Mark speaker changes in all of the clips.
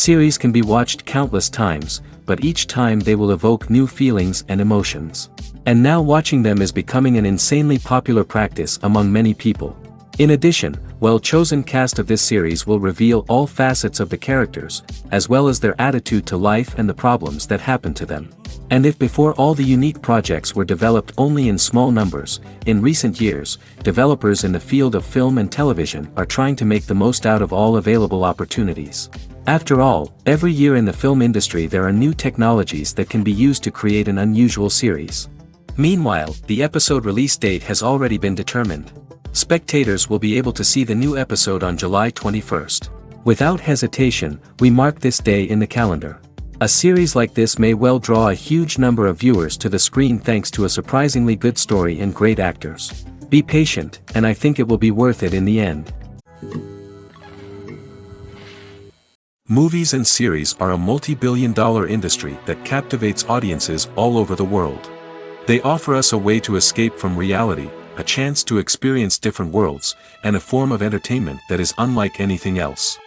Speaker 1: Series can be watched countless times, but each time they will evoke new feelings and emotions. And now watching them is becoming an insanely popular practice among many people. In addition, well-chosen cast of this series will reveal all facets of the characters, as well as their attitude to life and the problems that happen to them. And if before all the unique projects were developed only in small numbers, in recent years, developers in the field of film and television are trying to make the most out of all available opportunities. After all, every year in the film industry there are new technologies that can be used to create an unusual series. Meanwhile, the episode release date has already been determined. Spectators will be able to see the new episode on July 21st. Without hesitation, we mark this day in the calendar. A series like this may well draw a huge number of viewers to the screen thanks to a surprisingly good story and great actors. Be patient, and I think it will be worth it in the end. Movies and series are a multi-billion-dollar industry that captivates audiences all over the world. They offer us a way to escape from reality, a chance to experience different worlds, and a form of entertainment that is unlike anything else.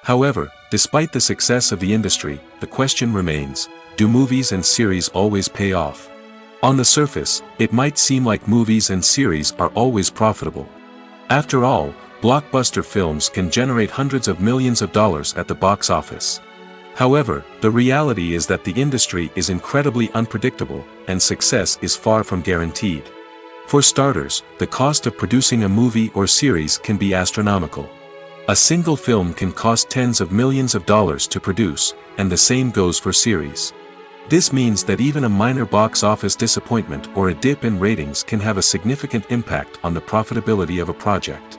Speaker 1: However, despite the success of the industry, the question remains, do movies and series always pay off? On the surface, it might seem like movies and series are always profitable. After all, blockbuster films can generate hundreds of millions of dollars at the box office. However, the reality is that the industry is incredibly unpredictable, and success is far from guaranteed. For starters, the cost of producing a movie or series can be astronomical. A single film can cost tens of millions of dollars to produce, and the same goes for series. This means that even a minor box office disappointment or a dip in ratings can have a significant impact on the profitability of a project.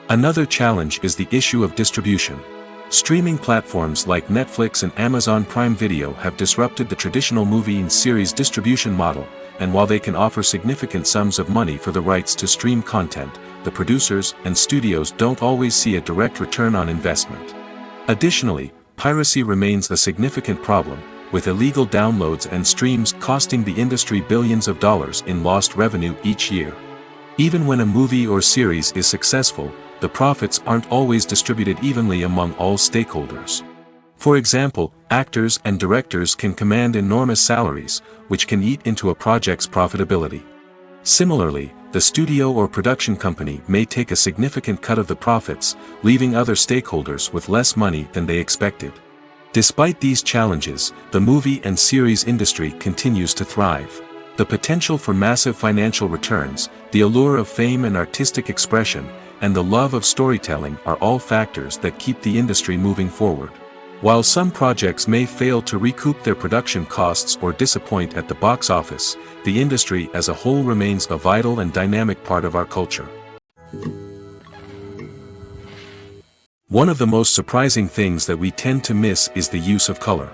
Speaker 1: Another challenge is the issue of distribution. Streaming platforms like Netflix and Amazon Prime Video have disrupted the traditional movie and series distribution model, and while they can offer significant sums of money for the rights to stream content, the producers and studios don't always see a direct return on investment. Additionally, piracy remains a significant problem, with illegal downloads and streams costing the industry billions of dollars in lost revenue each year. Even when a movie or series is successful, the profits aren't always distributed evenly among all stakeholders. For example, actors and directors can command enormous salaries, which can eat into a project's profitability. Similarly, the studio or production company may take a significant cut of the profits, leaving other stakeholders with less money than they expected. Despite these challenges, the movie and series industry continues to thrive. The potential for massive financial returns, the allure of fame and artistic expression, and the love of storytelling are all factors that keep the industry moving forward. While some projects may fail to recoup their production costs or disappoint at the box office, the industry as a whole remains a vital and dynamic part of our culture. One of the most surprising things that we tend to miss is the use of color.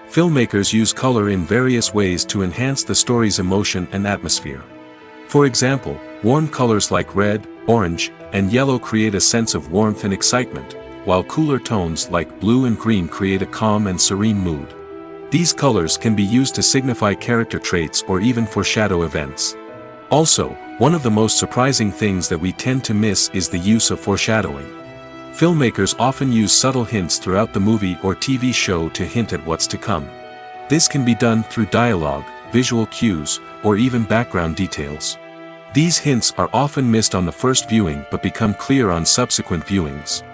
Speaker 1: Filmmakers use color in various ways to enhance the story's emotion and atmosphere. For example, warm colors like red, orange, and yellow create a sense of warmth and excitement, while cooler tones like blue and green create a calm and serene mood. These colors can be used to signify character traits or even foreshadow events. Also, one of the most surprising things that we tend to miss is the use of foreshadowing. Filmmakers often use subtle hints throughout the movie or TV show to hint at what's to come. This can be done through dialogue, visual cues, or even background details. These hints are often missed on the first viewing but become clear on subsequent viewings.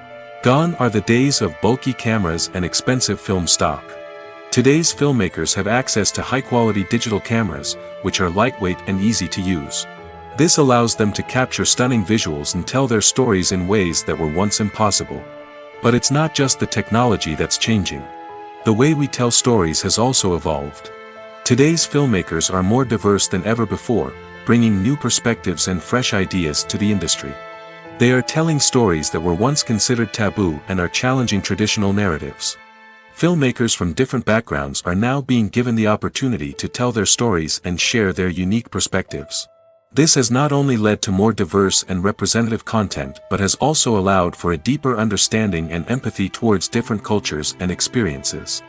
Speaker 1: Gone are the days of bulky cameras and expensive film stock. Today's filmmakers have access to high-quality digital cameras, which are lightweight and easy to use. This allows them to capture stunning visuals and tell their stories in ways that were once impossible. But it's not just the technology that's changing. The way we tell stories has also evolved. Today's filmmakers are more diverse than ever before, bringing new perspectives and fresh ideas to the industry. They are telling stories that were once considered taboo and are challenging traditional narratives. Filmmakers from different backgrounds are now being given the opportunity to tell their stories and share their unique perspectives. This has not only led to more diverse and representative content but has also allowed for a deeper understanding and empathy towards different cultures and experiences.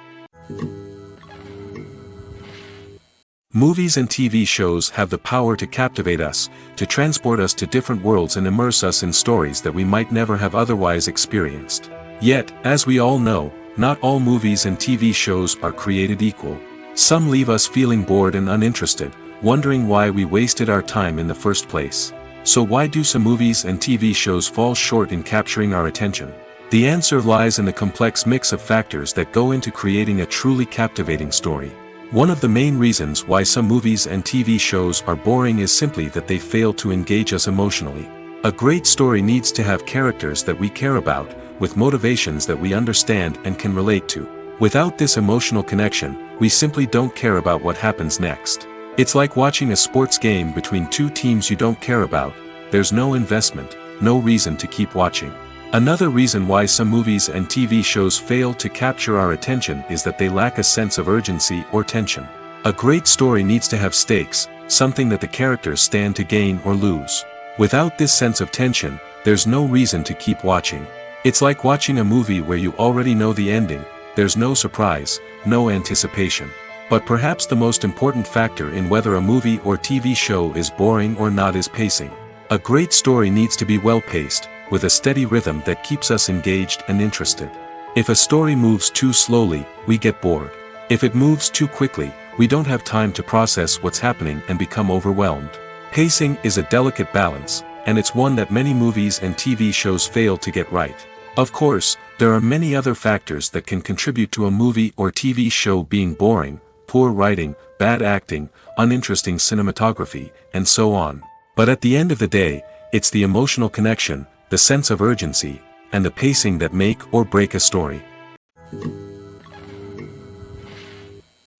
Speaker 1: Movies and TV shows have the power to captivate us, to transport us to different worlds and immerse us in stories that we might never have otherwise experienced. Yet, as we all know, not all movies and TV shows are created equal. Some leave us feeling bored and uninterested, wondering why we wasted our time in the first place. So why do some movies and TV shows fall short in capturing our attention? The answer lies in the complex mix of factors that go into creating a truly captivating story. One of the main reasons why some movies and TV shows are boring is simply that they fail to engage us emotionally. A great story needs to have characters that we care about, with motivations that we understand and can relate to. Without this emotional connection, we simply don't care about what happens next. It's like watching a sports game between two teams you don't care about. There's no investment, no reason to keep watching. Another reason why some movies and TV shows fail to capture our attention is that they lack a sense of urgency or tension. A great story needs to have stakes, something that the characters stand to gain or lose. Without this sense of tension, there's no reason to keep watching. It's like watching a movie where you already know the ending. There's no surprise, no anticipation. But perhaps the most important factor in whether a movie or TV show is boring or not is pacing. A great story needs to be well-paced, with a steady rhythm that keeps us engaged and interested. If a story moves too slowly, we get bored. If it moves too quickly, we don't have time to process what's happening and become overwhelmed. Pacing is a delicate balance, and it's one that many movies and TV shows fail to get right. Of course, there are many other factors that can contribute to a movie or TV show being boring: poor writing, bad acting, uninteresting cinematography, and so on. But at the end of the day, it's the emotional connection, the sense of urgency, and the pacing that make or break a story.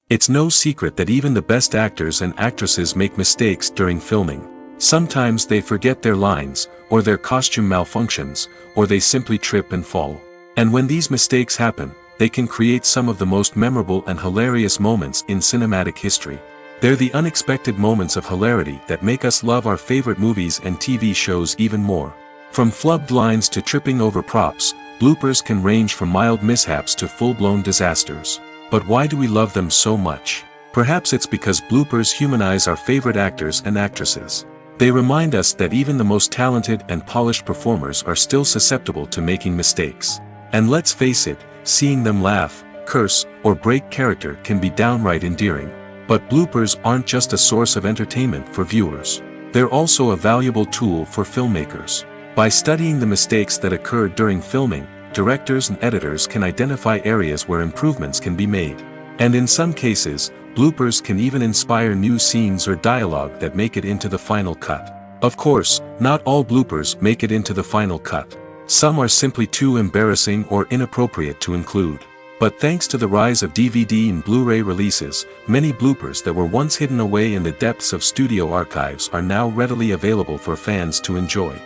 Speaker 1: It's no secret that even the best actors and actresses make mistakes during filming. Sometimes they forget their lines, or their costume malfunctions, or they simply trip and fall. And when these mistakes happen, they can create some of the most memorable and hilarious moments in cinematic history. They're the unexpected moments of hilarity that make us love our favorite movies and TV shows even more. From flubbed lines to tripping over props, bloopers can range from mild mishaps to full-blown disasters. But why do we love them so much? Perhaps it's because bloopers humanize our favorite actors and actresses. They remind us that even the most talented and polished performers are still susceptible to making mistakes. And let's face it, seeing them laugh, curse, or break character can be downright endearing. But bloopers aren't just a source of entertainment for viewers. They're also a valuable tool for filmmakers. By studying the mistakes that occurred during filming, directors and editors can identify areas where improvements can be made. And in some cases, bloopers can even inspire new scenes or dialogue that make it into the final cut. Of course, not all bloopers make it into the final cut. Some are simply too embarrassing or inappropriate to include. But thanks to the rise of DVD and Blu-ray releases, many bloopers that were once hidden away in the depths of studio archives are now readily available for fans to enjoy.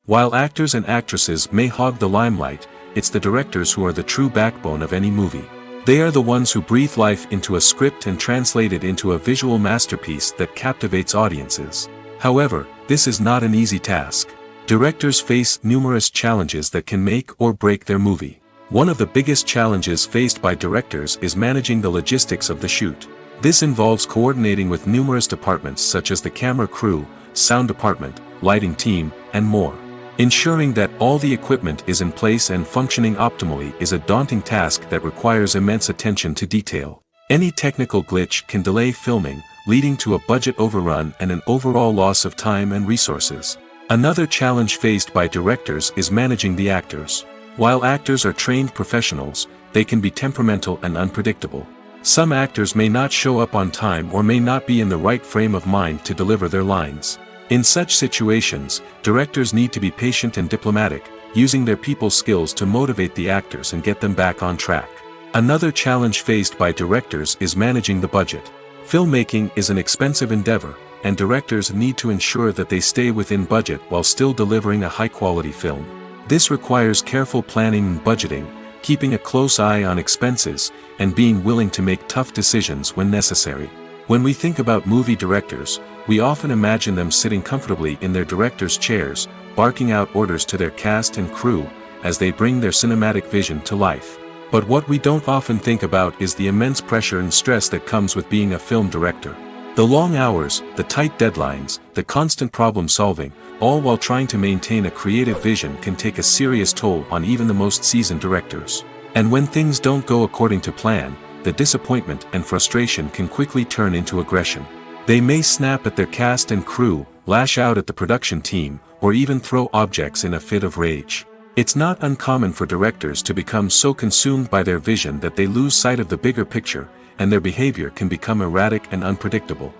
Speaker 1: While actors and actresses may hog the limelight, it's the directors who are the true backbone of any movie. They are the ones who breathe life into a script and translate it into a visual masterpiece that captivates audiences. However, this is not an easy task. Directors face numerous challenges that can make or break their movie. One of the biggest challenges faced by directors is managing the logistics of the shoot. This involves coordinating with numerous departments such as the camera crew, sound department, lighting team, and more. Ensuring that all the equipment is in place and functioning optimally is a daunting task that requires immense attention to detail. Any technical glitch can delay filming, leading to a budget overrun and an overall loss of time and resources. Another challenge faced by directors is managing the actors. While actors are trained professionals, they can be temperamental and unpredictable. Some actors may not show up on time or may not be in the right frame of mind to deliver their lines. In such situations, directors need to be patient and diplomatic, using their people skills to motivate the actors and get them back on track. Another challenge faced by directors is managing the budget. Filmmaking is an expensive endeavor, and directors need to ensure that they stay within budget while still delivering a high-quality film. This requires careful planning and budgeting, keeping a close eye on expenses, and being willing to make tough decisions when necessary. When we think about movie directors, we often imagine them sitting comfortably in their director's chairs, barking out orders to their cast and crew, as they bring their cinematic vision to life. But what we don't often think about is the immense pressure and stress that comes with being a film director. The long hours, the tight deadlines, the constant problem solving, all while trying to maintain a creative vision can take a serious toll on even the most seasoned directors. And when things don't go according to plan, the disappointment and frustration can quickly turn into aggression. They may snap at their cast and crew, lash out at the production team, or even throw objects in a fit of rage. It's not uncommon for directors to become so consumed by their vision that they lose sight of the bigger picture, and their behavior can become erratic and unpredictable.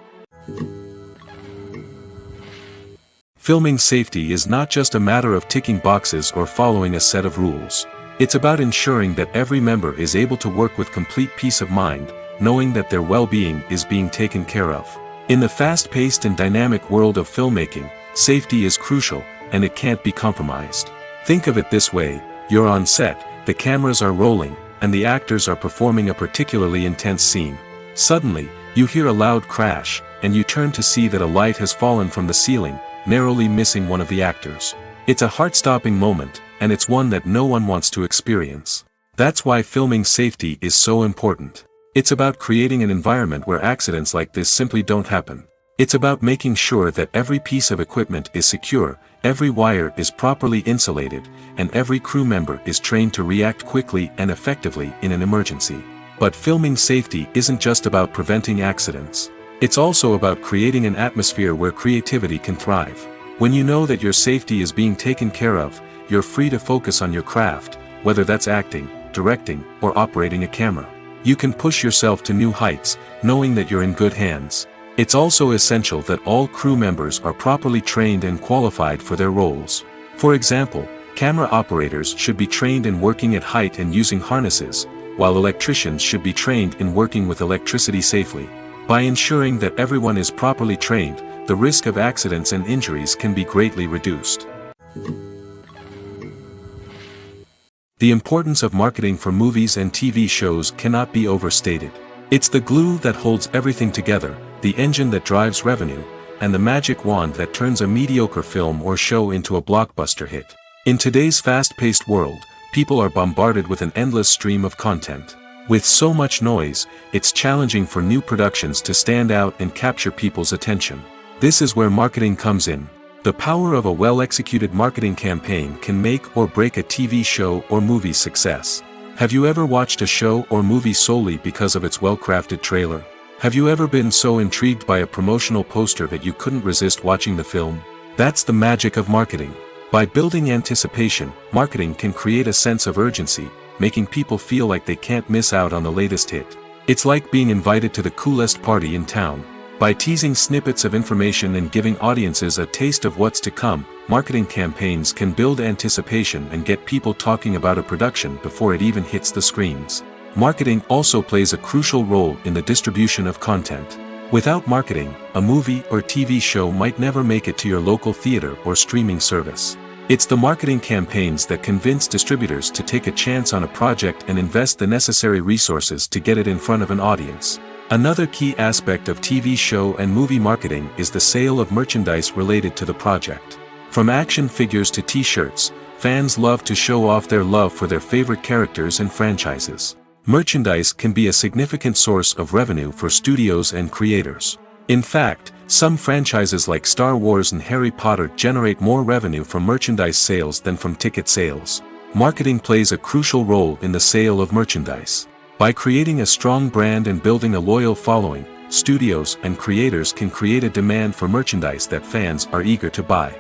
Speaker 1: Filming safety is not just a matter of ticking boxes or following a set of rules. It's about ensuring that every member is able to work with complete peace of mind, knowing that their well-being is being taken care of. In the fast-paced and dynamic world of filmmaking, safety is crucial, and it can't be compromised. Think of it this way: you're on set, the cameras are rolling, and the actors are performing a particularly intense scene. Suddenly, you hear a loud crash, and you turn to see that a light has fallen from the ceiling, narrowly missing one of the actors. It's a heart-stopping moment, and it's one that no one wants to experience. That's why filming safety is so important. It's about creating an environment where accidents like this simply don't happen. It's about making sure that every piece of equipment is secure, every wire is properly insulated, and every crew member is trained to react quickly and effectively in an emergency. But filming safety isn't just about preventing accidents. It's also about creating an atmosphere where creativity can thrive. When you know that your safety is being taken care of, you're free to focus on your craft, whether that's acting, directing, or operating a camera. You can push yourself to new heights, knowing that you're in good hands. It's also essential that all crew members are properly trained and qualified for their roles. For example, camera operators should be trained in working at height and using harnesses, while electricians should be trained in working with electricity safely. By ensuring that everyone is properly trained, the risk of accidents and injuries can be greatly reduced. The importance of marketing for movies and TV shows cannot be overstated. It's the glue that holds everything together, the engine that drives revenue, and the magic wand that turns a mediocre film or show into a blockbuster hit. In today's fast-paced world, people are bombarded with an endless stream of content. With so much noise, it's challenging for new productions to stand out and capture people's attention. This is where marketing comes in. The power of a well-executed marketing campaign can make or break a TV show or movie's success. Have you ever watched a show or movie solely because of its well-crafted trailer? Have you ever been so intrigued by a promotional poster that you couldn't resist watching the film? That's the magic of marketing. By building anticipation, marketing can create a sense of urgency, making people feel like they can't miss out on the latest hit. It's like being invited to the coolest party in town. By teasing snippets of information and giving audiences a taste of what's to come, marketing campaigns can build anticipation and get people talking about a production before it even hits the screens. Marketing also plays a crucial role in the distribution of content. Without marketing, a movie or TV show might never make it to your local theater or streaming service. It's the marketing campaigns that convince distributors to take a chance on a project and invest the necessary resources to get it in front of an audience. Another key aspect of TV show and movie marketing is the sale of merchandise related to the project. From action figures to t-shirts, fans love to show off their love for their favorite characters and franchises. Merchandise can be a significant source of revenue for studios and creators. In fact, some franchises like Star Wars and Harry Potter generate more revenue from merchandise sales than from ticket sales. Marketing plays a crucial role in the sale of merchandise. By creating a strong brand and building a loyal following, studios and creators can create a demand for merchandise that fans are eager to buy.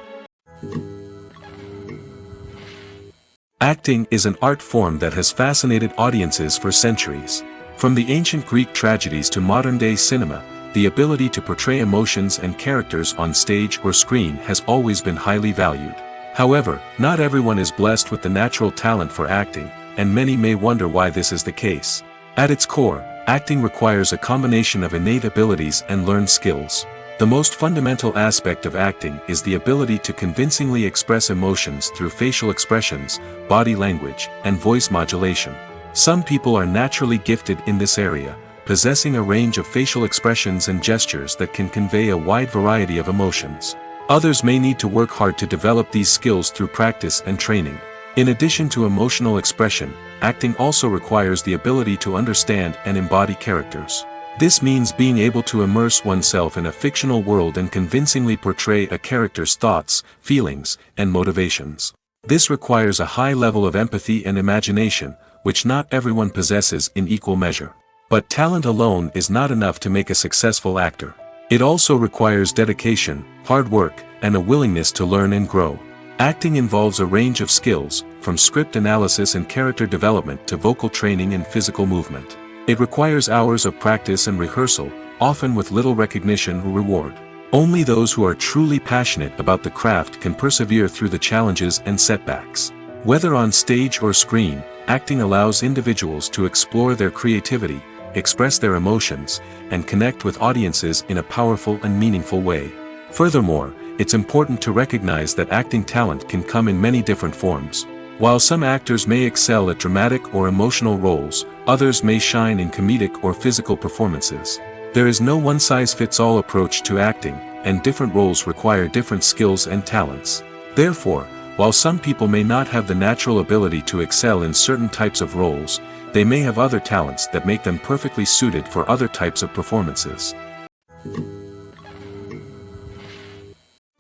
Speaker 1: Acting is an art form that has fascinated audiences for centuries. From the ancient Greek tragedies to modern-day cinema, the ability to portray emotions and characters on stage or screen has always been highly valued. However, not everyone is blessed with the natural talent for acting, and many may wonder why this is the case. At its core, acting requires a combination of innate abilities and learned skills. The most fundamental aspect of acting is the ability to convincingly express emotions through facial expressions, body language, and voice modulation. Some people are naturally gifted in this area, possessing a range of facial expressions and gestures that can convey a wide variety of emotions. Others may need to work hard to develop these skills through practice and training. In addition to emotional expression, acting also requires the ability to understand and embody characters. This means being able to immerse oneself in a fictional world and convincingly portray a character's thoughts, feelings, and motivations. This requires a high level of empathy and imagination, which not everyone possesses in equal measure. But talent alone is not enough to make a successful actor. It also requires dedication, hard work, and a willingness to learn and grow. Acting involves a range of skills, from script analysis and character development to vocal training and physical movement. It requires hours of practice and rehearsal, often with little recognition or reward. Only those who are truly passionate about the craft can persevere through the challenges and setbacks. Whether on stage or screen, acting allows individuals to explore their creativity, express their emotions, and connect with audiences in a powerful and meaningful way. Furthermore, it's important to recognize that acting talent can come in many different forms. While some actors may excel at dramatic or emotional roles, others may shine in comedic or physical performances. There is no one-size-fits-all approach to acting, and different roles require different skills and talents. Therefore, while some people may not have the natural ability to excel in certain types of roles, they may have other talents that make them perfectly suited for other types of performances.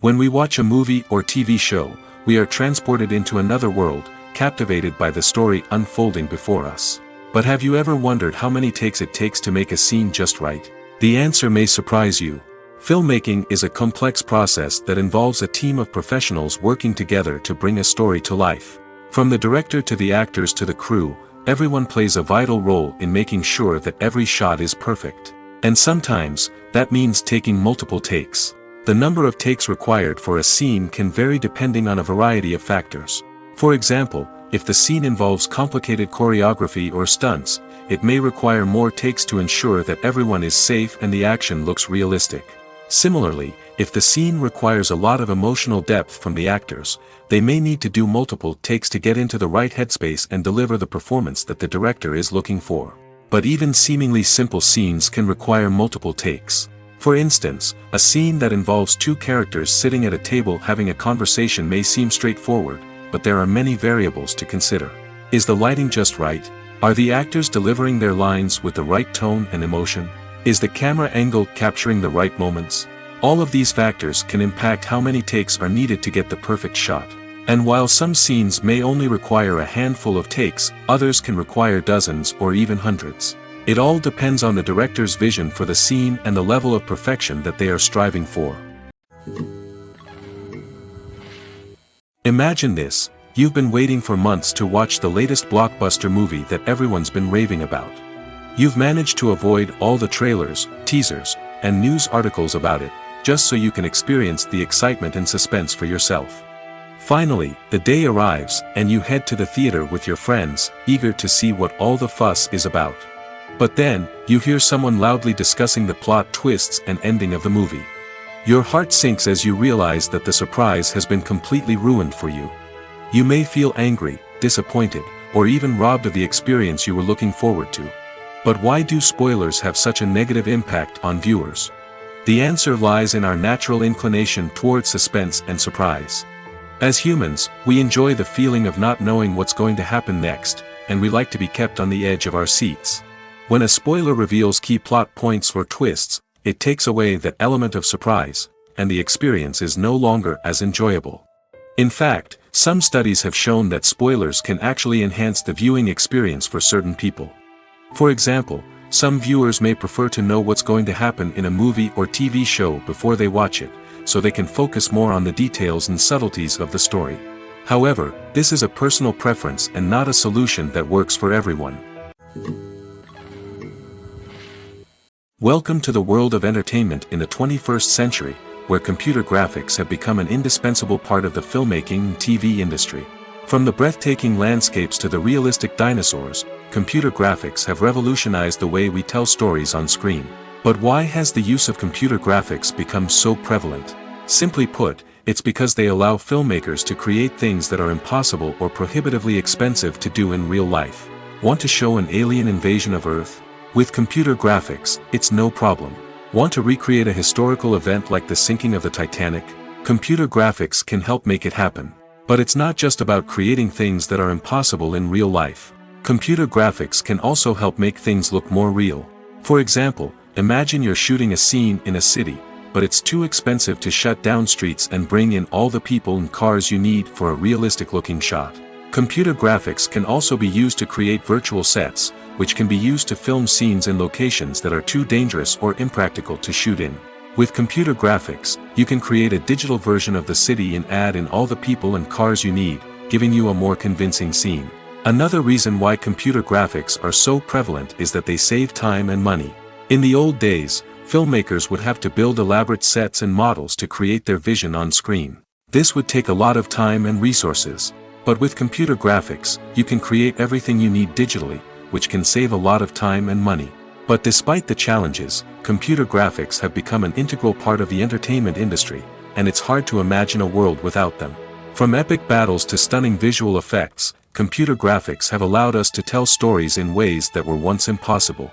Speaker 1: When we watch a movie or TV show, we are transported into another world, captivated by the story unfolding before us. But have you ever wondered how many takes it takes to make a scene just right? The answer may surprise you. Filmmaking is a complex process that involves a team of professionals working together to bring a story to life. From the director to the actors to the crew, everyone plays a vital role in making sure that every shot is perfect. And sometimes, that means taking multiple takes. The number of takes required for a scene can vary depending on a variety of factors. For example, if the scene involves complicated choreography or stunts, it may require more takes to ensure that everyone is safe and the action looks realistic. Similarly, if the scene requires a lot of emotional depth from the actors, they may need to do multiple takes to get into the right headspace and deliver the performance that the director is looking for. But even seemingly simple scenes can require multiple takes. For instance, a scene that involves two characters sitting at a table having a conversation may seem straightforward, but there are many variables to consider. Is the lighting just right? Are the actors delivering their lines with the right tone and emotion? Is the camera angle capturing the right moments? All of these factors can impact how many takes are needed to get the perfect shot. And while some scenes may only require a handful of takes, others can require dozens or even hundreds. It all depends on the director's vision for the scene and the level of perfection that they are striving for. Imagine this: you've been waiting for months to watch the latest blockbuster movie that everyone's been raving about. You've managed to avoid all the trailers, teasers, and news articles about it, just so you can experience the excitement and suspense for yourself. Finally, the day arrives, and you head to the theater with your friends, eager to see what all the fuss is about. But then, you hear someone loudly discussing the plot twists and ending of the movie. Your heart sinks as you realize that the surprise has been completely ruined for you. You may feel angry, disappointed, or even robbed of the experience you were looking forward to. But why do spoilers have such a negative impact on viewers? The answer lies in our natural inclination toward suspense and surprise. As humans, we enjoy the feeling of not knowing what's going to happen next, and we like to be kept on the edge of our seats. When a spoiler reveals key plot points or twists, it takes away that element of surprise, and the experience is no longer as enjoyable. In fact, some studies have shown that spoilers can actually enhance the viewing experience for certain people. For example, some viewers may prefer to know what's going to happen in a movie or TV show before they watch it, so they can focus more on the details and subtleties of the story. However, this is a personal preference and not a solution that works for everyone. Welcome to the world of entertainment in the 21st century, where computer graphics have become an indispensable part of the filmmaking and TV industry. From the breathtaking landscapes to the realistic dinosaurs, computer graphics have revolutionized the way we tell stories on screen. But why has the use of computer graphics become so prevalent? Simply put, it's because they allow filmmakers to create things that are impossible or prohibitively expensive to do in real life. Want to show an alien invasion of Earth? With computer graphics, it's no problem. Want to recreate a historical event like the sinking of the Titanic? Computer graphics can help make it happen. But it's not just about creating things that are impossible in real life. Computer graphics can also help make things look more real. For example, imagine you're shooting a scene in a city, but it's too expensive to shut down streets and bring in all the people and cars you need for a realistic-looking shot. Computer graphics can also be used to create virtual sets, which can be used to film scenes in locations that are too dangerous or impractical to shoot in. With computer graphics, you can create a digital version of the city and add in all the people and cars you need, giving you a more convincing scene. Another reason why computer graphics are so prevalent is that they save time and money. In the old days, filmmakers would have to build elaborate sets and models to create their vision on screen. This would take a lot of time and resources. But with computer graphics, you can create everything you need digitally, which can save a lot of time and money. But despite the challenges, computer graphics have become an integral part of the entertainment industry, and it's hard to imagine a world without them. From epic battles to stunning visual effects, computer graphics have allowed us to tell stories in ways that were once impossible.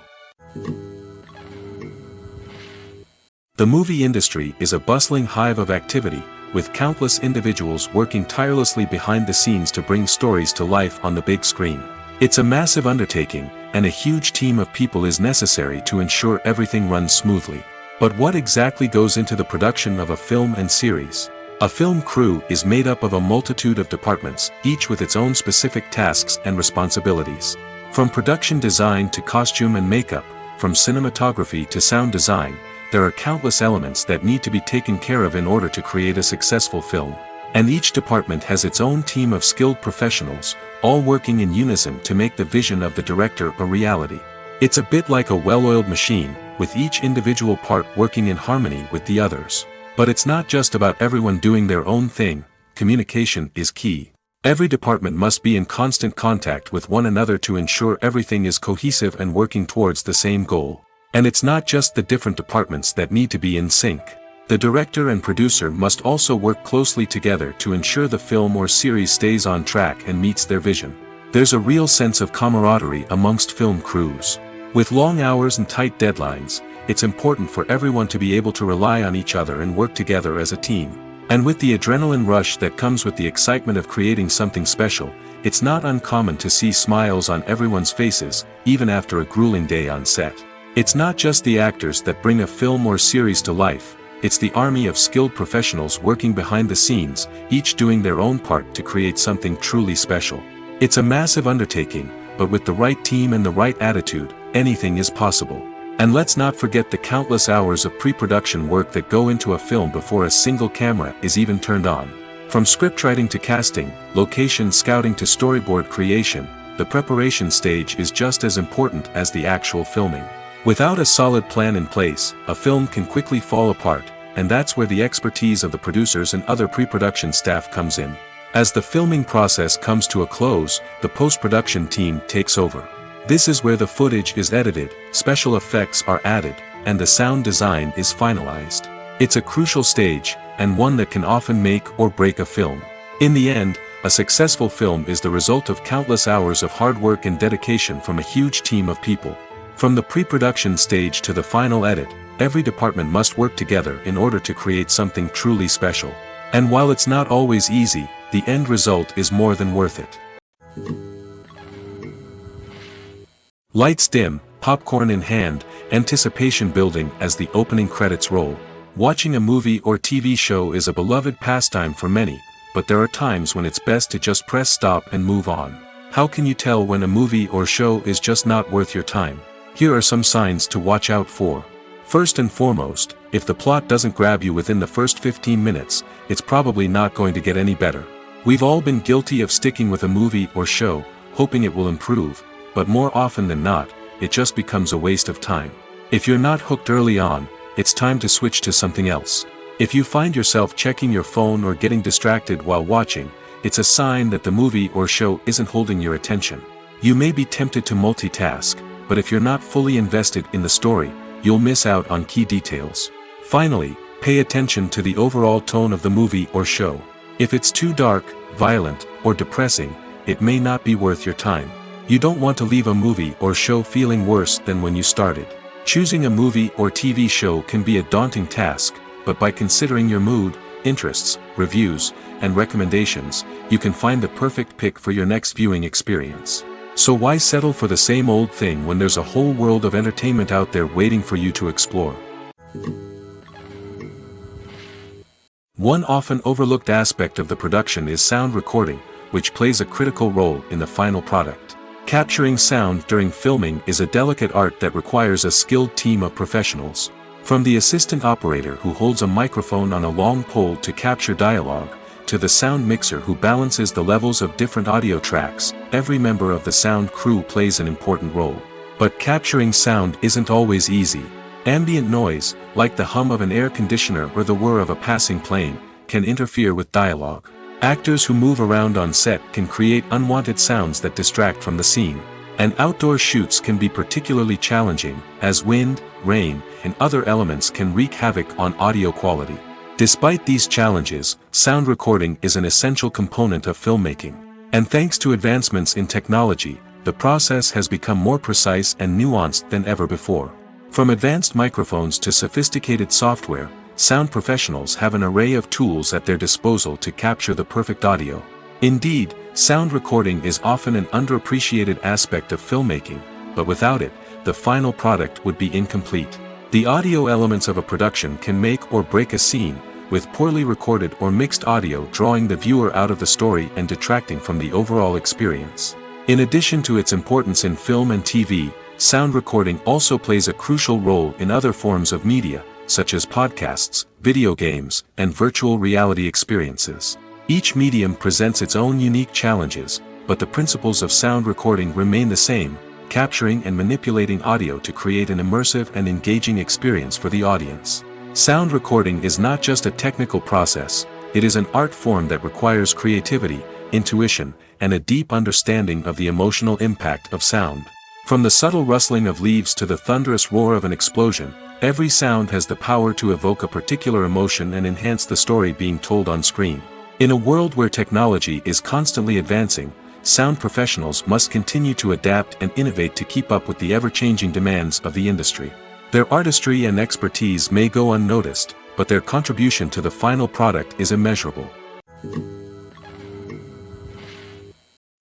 Speaker 1: The movie industry is a bustling hive of activity, with countless individuals working tirelessly behind the scenes to bring stories to life on the big screen. It's a massive undertaking, and a huge team of people is necessary to ensure everything runs smoothly. But what exactly goes into the production of a film and series? A film crew is made up of a multitude of departments, each with its own specific tasks and responsibilities. From production design to costume and makeup, from cinematography to sound design, there are countless elements that need to be taken care of in order to create a successful film. And each department has its own team of skilled professionals, all working in unison to make the vision of the director a reality. It's a bit like a well-oiled machine, with each individual part working in harmony with the others. But it's not just about everyone doing their own thing. Communication is key. Every department must be in constant contact with one another to ensure everything is cohesive and working towards the same goal. And it's not just the different departments that need to be in sync. The director and producer must also work closely together to ensure the film or series stays on track and meets their vision. There's a real sense of camaraderie amongst film crews. With long hours and tight deadlines, it's important for everyone to be able to rely on each other and work together as a team. And with the adrenaline rush that comes with the excitement of creating something special, it's not uncommon to see smiles on everyone's faces, even after a grueling day on set. It's not just the actors that bring a film or series to life, it's the army of skilled professionals working behind the scenes, each doing their own part to create something truly special. It's a massive undertaking, but with the right team and the right attitude, anything is possible. And let's not forget the countless hours of pre-production work that go into a film before a single camera is even turned on. From scriptwriting to casting, location scouting to storyboard creation, the preparation stage is just as important as the actual filming. Without a solid plan in place, a film can quickly fall apart, and that's where the expertise of the producers and other pre-production staff comes in. As the filming process comes to a close, the post-production team takes over. This is where the footage is edited, special effects are added, and the sound design is finalized. It's a crucial stage, and one that can often make or break a film. In the end, a successful film is the result of countless hours of hard work and dedication from a huge team of people. From the pre-production stage to the final edit, every department must work together in order to create something truly special. And while it's not always easy, the end result is more than worth it. Lights dim, popcorn in hand, anticipation building as the opening credits roll. Watching a movie or TV show is a beloved pastime for many, but there are times when it's best to just press stop and move on. How can you tell when a movie or show is just not worth your time? Here are some signs to watch out for. First and foremost, If the plot doesn't grab you within the first 15 minutes, it's probably not going to get any better. We've all been guilty of sticking with a movie or show, hoping it will improve, but more often than not, it just becomes a waste of time. If you're not hooked early on, it's time to switch to something else. If you find yourself checking your phone or getting distracted while watching, it's a sign that the movie or show isn't holding your attention. You may be tempted to multitask, but if you're not fully invested in the story, you'll miss out on key details. Finally, pay attention to the overall tone of the movie or show. If it's too dark, violent, or depressing, it may not be worth your time. You don't want to leave a movie or show feeling worse than when you started. Choosing a movie or TV show can be a daunting task, but by considering your mood, interests, reviews, and recommendations, you can find the perfect pick for your next viewing experience. So why settle for the same old thing when there's a whole world of entertainment out there waiting for you to explore? One often overlooked aspect of the production is sound recording, which plays a critical role in the final product. Capturing sound during filming is a delicate art that requires a skilled team of professionals. From the assistant operator who holds a microphone on a long pole to capture dialogue, to the sound mixer who balances the levels of different audio tracks, every member of the sound crew plays an important role. But capturing sound isn't always easy. Ambient noise, like the hum of an air conditioner or the whir of a passing plane, can interfere with dialogue. Actors who move around on set can create unwanted sounds that distract from the scene. And outdoor shoots can be particularly challenging, as wind, rain, and other elements can wreak havoc on audio quality. Despite these challenges, sound recording is an essential component of filmmaking. And thanks to advancements in technology, the process has become more precise and nuanced than ever before. From advanced microphones to sophisticated software, sound professionals have an array of tools at their disposal to capture the perfect audio. Indeed, sound recording is often an underappreciated aspect of filmmaking, but without it, the final product would be incomplete. The audio elements of a production can make or break a scene, with poorly recorded or mixed audio drawing the viewer out of the story and detracting from the overall experience. In addition to its importance in film and TV, sound recording also plays a crucial role in other forms of media, such as podcasts, video games, and virtual reality experiences. Each medium presents its own unique challenges, but the principles of sound recording remain the same, capturing and manipulating audio to create an immersive and engaging experience for the audience. Sound recording is not just a technical process, it is an art form that requires creativity, intuition, and a deep understanding of the emotional impact of sound. From the subtle rustling of leaves to the thunderous roar of an explosion, every sound has the power to evoke a particular emotion and enhance the story being told on screen. In a world where technology is constantly advancing, sound professionals must continue to adapt and innovate to keep up with the ever-changing demands of the industry. Their artistry and expertise may go unnoticed, but their contribution to the final product is immeasurable.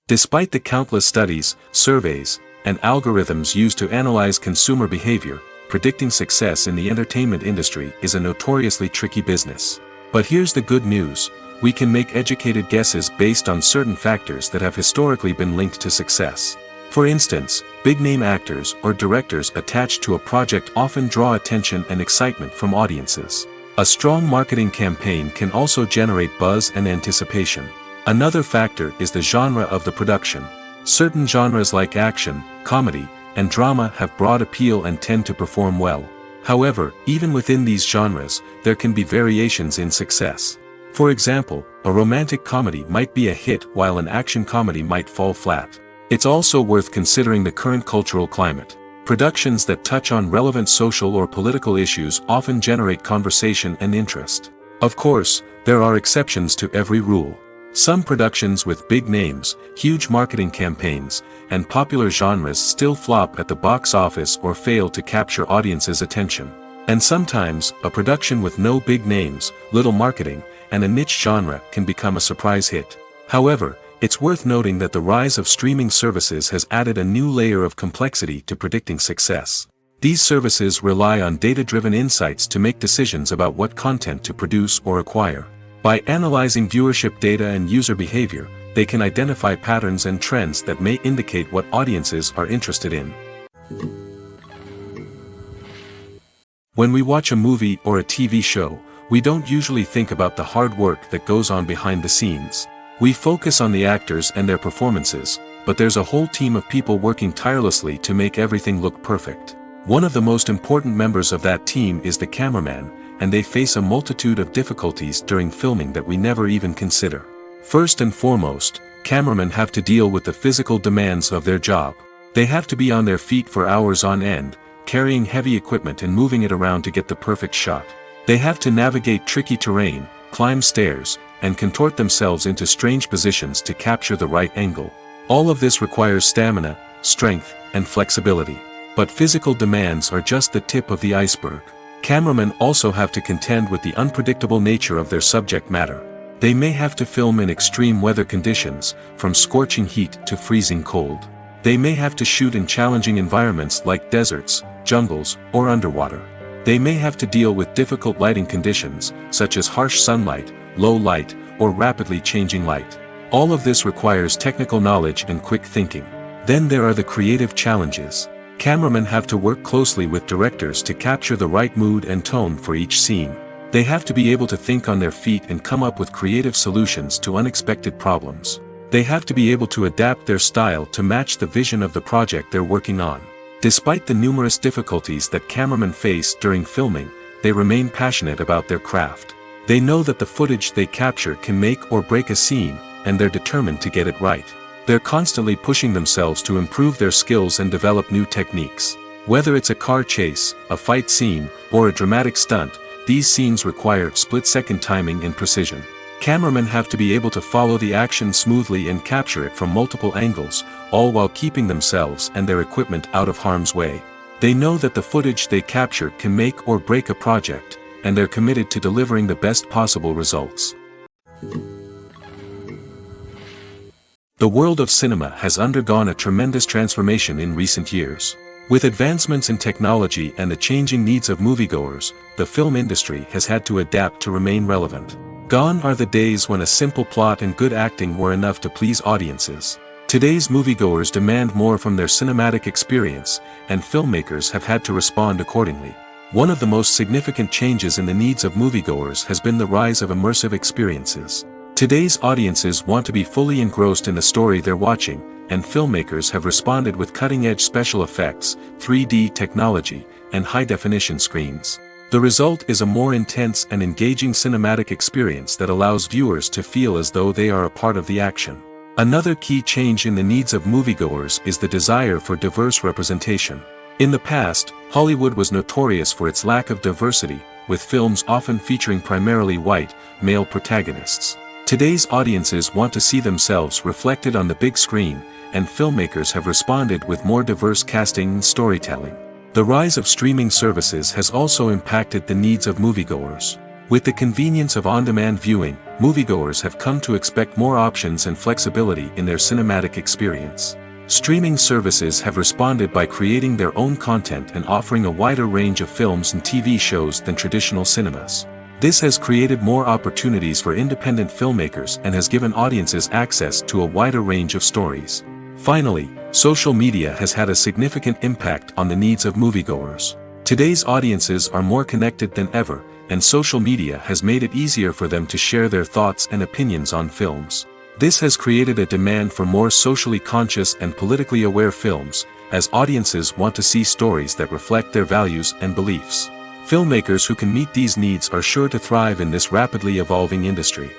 Speaker 1: Despite the countless studies, surveys, and algorithms used to analyze consumer behavior, predicting success in the entertainment industry is a notoriously tricky business. But here's the good news: we can make educated guesses based on certain factors that have historically been linked to success. For instance, big-name actors or directors attached to a project often draw attention and excitement from audiences. A strong marketing campaign can also generate buzz and anticipation. Another factor is the genre of the production. Certain genres like action, comedy, and drama have broad appeal and tend to perform well. However, even within these genres, there can be variations in success. For example, a romantic comedy might be a hit while an action comedy might fall flat. It's also worth considering the current cultural climate. Productions that touch on relevant social or political issues often generate conversation and interest. Of course, there are exceptions to every rule. Some productions with big names, huge marketing campaigns, and popular genres still flop at the box office or fail to capture audiences' attention. And sometimes, a production with no big names, little marketing, and a niche genre can become a surprise hit. However, it's worth noting that the rise of streaming services has added a new layer of complexity to predicting success. These services rely on data-driven insights to make decisions about what content to produce or acquire. By analyzing viewership data and user behavior, they can identify patterns and trends that may indicate what audiences are interested in. When we watch a movie or a TV show, we don't usually think about the hard work that goes on behind the scenes. We focus on the actors and their performances, but there's a whole team of people working tirelessly to make everything look perfect. One of the most important members of that team is the cameraman, and they face a multitude of difficulties during filming that we never even consider. First and foremost, cameramen have to deal with the physical demands of their job. They have to be on their feet for hours on end, carrying heavy equipment and moving it around to get the perfect shot. They have to navigate tricky terrain, climb stairs, and contort themselves into strange positions to capture the right angle. All of this requires stamina, strength, and flexibility. But physical demands are just the tip of the iceberg. Cameramen also have to contend with the unpredictable nature of their subject matter. They may have to film in extreme weather conditions, from scorching heat to freezing cold. They may have to shoot in challenging environments like deserts, jungles, or underwater. They may have to deal with difficult lighting conditions, such as harsh sunlight, low light, or rapidly changing light. All of this requires technical knowledge and quick thinking. Then there are the creative challenges. Cameramen have to work closely with directors to capture the right mood and tone for each scene. They have to be able to think on their feet and come up with creative solutions to unexpected problems. They have to be able to adapt their style to match the vision of the project they're working on. Despite the numerous difficulties that cameramen face during filming, they remain passionate about their craft. They know that the footage they capture can make or break a scene, and they're determined to get it right. They're constantly pushing themselves to improve their skills and develop new techniques. Whether it's a car chase, a fight scene, or a dramatic stunt, these scenes require split-second timing and precision. Cameramen have to be able to follow the action smoothly and capture it from multiple angles, all while keeping themselves and their equipment out of harm's way. They know that the footage they capture can make or break a project, and they're committed to delivering the best possible results. The world of cinema has undergone a tremendous transformation in recent years. With advancements in technology and the changing needs of moviegoers, the film industry has had to adapt to remain relevant. Gone are the days when a simple plot and good acting were enough to please audiences. Today's moviegoers demand more from their cinematic experience, and filmmakers have had to respond accordingly. One of the most significant changes in the needs of moviegoers has been the rise of immersive experiences. Today's audiences want to be fully engrossed in the story they're watching, and filmmakers have responded with cutting-edge special effects, 3D technology, and high-definition screens. The result is a more intense and engaging cinematic experience that allows viewers to feel as though they are a part of the action. Another key change in the needs of moviegoers is the desire for diverse representation. In the past, Hollywood was notorious for its lack of diversity, with films often featuring primarily white, male protagonists. Today's audiences want to see themselves reflected on the big screen, and filmmakers have responded with more diverse casting and storytelling. The rise of streaming services has also impacted the needs of moviegoers. With the convenience of on-demand viewing, moviegoers have come to expect more options and flexibility in their cinematic experience. Streaming services have responded by creating their own content and offering a wider range of films and TV shows than traditional cinemas. This has created more opportunities for independent filmmakers and has given audiences access to a wider range of stories. Finally, social media has had a significant impact on the needs of moviegoers. Today's audiences are more connected than ever, and social media has made it easier for them to share their thoughts and opinions on films. This has created a demand for more socially conscious and politically aware films, as audiences want to see stories that reflect their values and beliefs. Filmmakers who can meet these needs are sure to thrive in this rapidly evolving industry.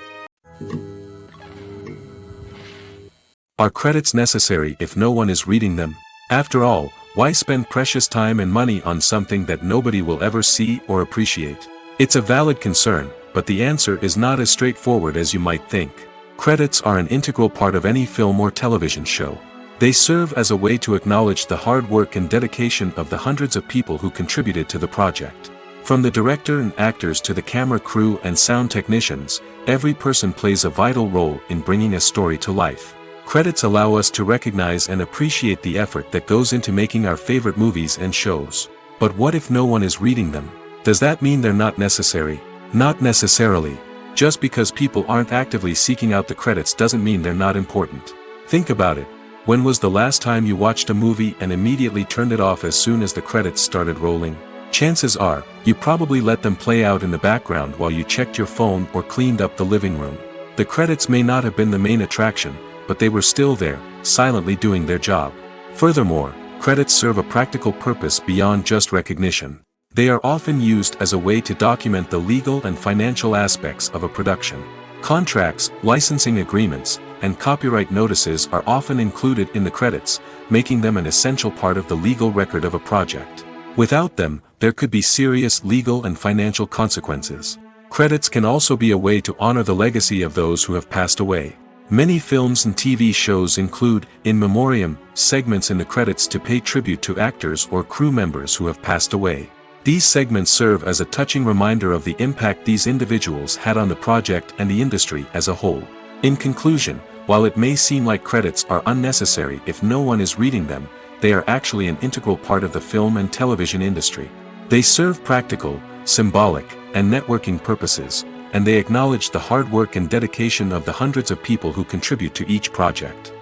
Speaker 1: Are credits necessary if no one is reading them? After all, why spend precious time and money on something that nobody will ever see or appreciate? It's a valid concern, but the answer is not as straightforward as you might think. Credits are an integral part of any film or television show. They serve as a way to acknowledge the hard work and dedication of the hundreds of people who contributed to the project. From the director and actors to the camera crew and sound technicians, every person plays a vital role in bringing a story to life. Credits allow us to recognize and appreciate the effort that goes into making our favorite movies and shows. But what if no one is reading them? Does that mean they're not necessary? Not necessarily. Just because people aren't actively seeking out the credits doesn't mean they're not important. Think about it. When was the last time you watched a movie and immediately turned it off as soon as the credits started rolling? Chances are, you probably let them play out in the background while you checked your phone or cleaned up the living room. The credits may not have been the main attraction, but they were still there, silently doing their job. Furthermore, credits serve a practical purpose beyond just recognition. They are often used as a way to document the legal and financial aspects of a production. Contracts, licensing agreements, and copyright notices are often included in the credits, making them an essential part of the legal record of a project. Without them, there could be serious legal and financial consequences. Credits can also be a way to honor the legacy of those who have passed away. Many films and TV shows include, in memoriam, segments in the credits to pay tribute to actors or crew members who have passed away. These segments serve as a touching reminder of the impact these individuals had on the project and the industry as a whole. In conclusion, while it may seem like credits are unnecessary if no one is reading them, they are actually an integral part of the film and television industry. They serve practical, symbolic, and networking purposes, and they acknowledge the hard work and dedication of the hundreds of people who contribute to each project.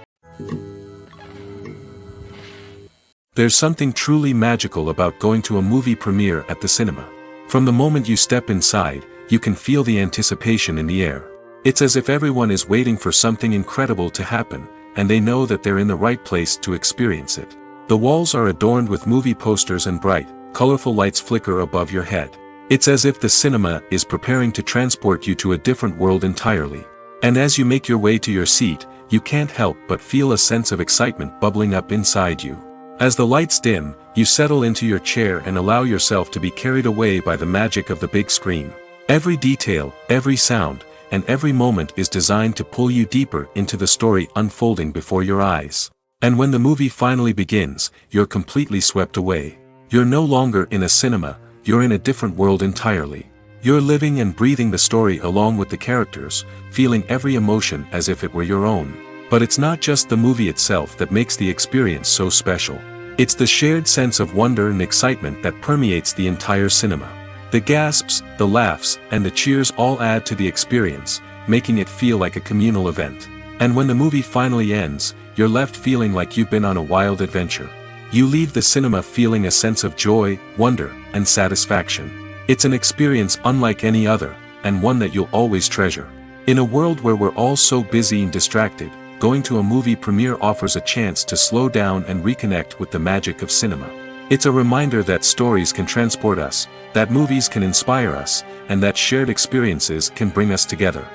Speaker 1: There's something truly magical about going to a movie premiere at the cinema. From the moment you step inside, you can feel the anticipation in the air. It's as if everyone is waiting for something incredible to happen, and they know that they're in the right place to experience it. The walls are adorned with movie posters and bright, colorful lights flicker above your head. It's as if the cinema is preparing to transport you to a different world entirely. And as you make your way to your seat, you can't help but feel a sense of excitement bubbling up inside you. As the lights dim, you settle into your chair and allow yourself to be carried away by the magic of the big screen. Every detail, every sound, and every moment is designed to pull you deeper into the story unfolding before your eyes. And when the movie finally begins, you're completely swept away. You're no longer in a cinema, you're in a different world entirely. You're living and breathing the story along with the characters, feeling every emotion as if it were your own. But it's not just the movie itself that makes the experience so special. It's the shared sense of wonder and excitement that permeates the entire cinema. The gasps, the laughs, and the cheers all add to the experience, making it feel like a communal event. And when the movie finally ends, you're left feeling like you've been on a wild adventure. You leave the cinema feeling a sense of joy, wonder, and satisfaction. It's an experience unlike any other, and one that you'll always treasure. In a world where we're all so busy and distracted, going to a movie premiere offers a chance to slow down and reconnect with the magic of cinema. It's a reminder that stories can transport us, that movies can inspire us, and that shared experiences can bring us together.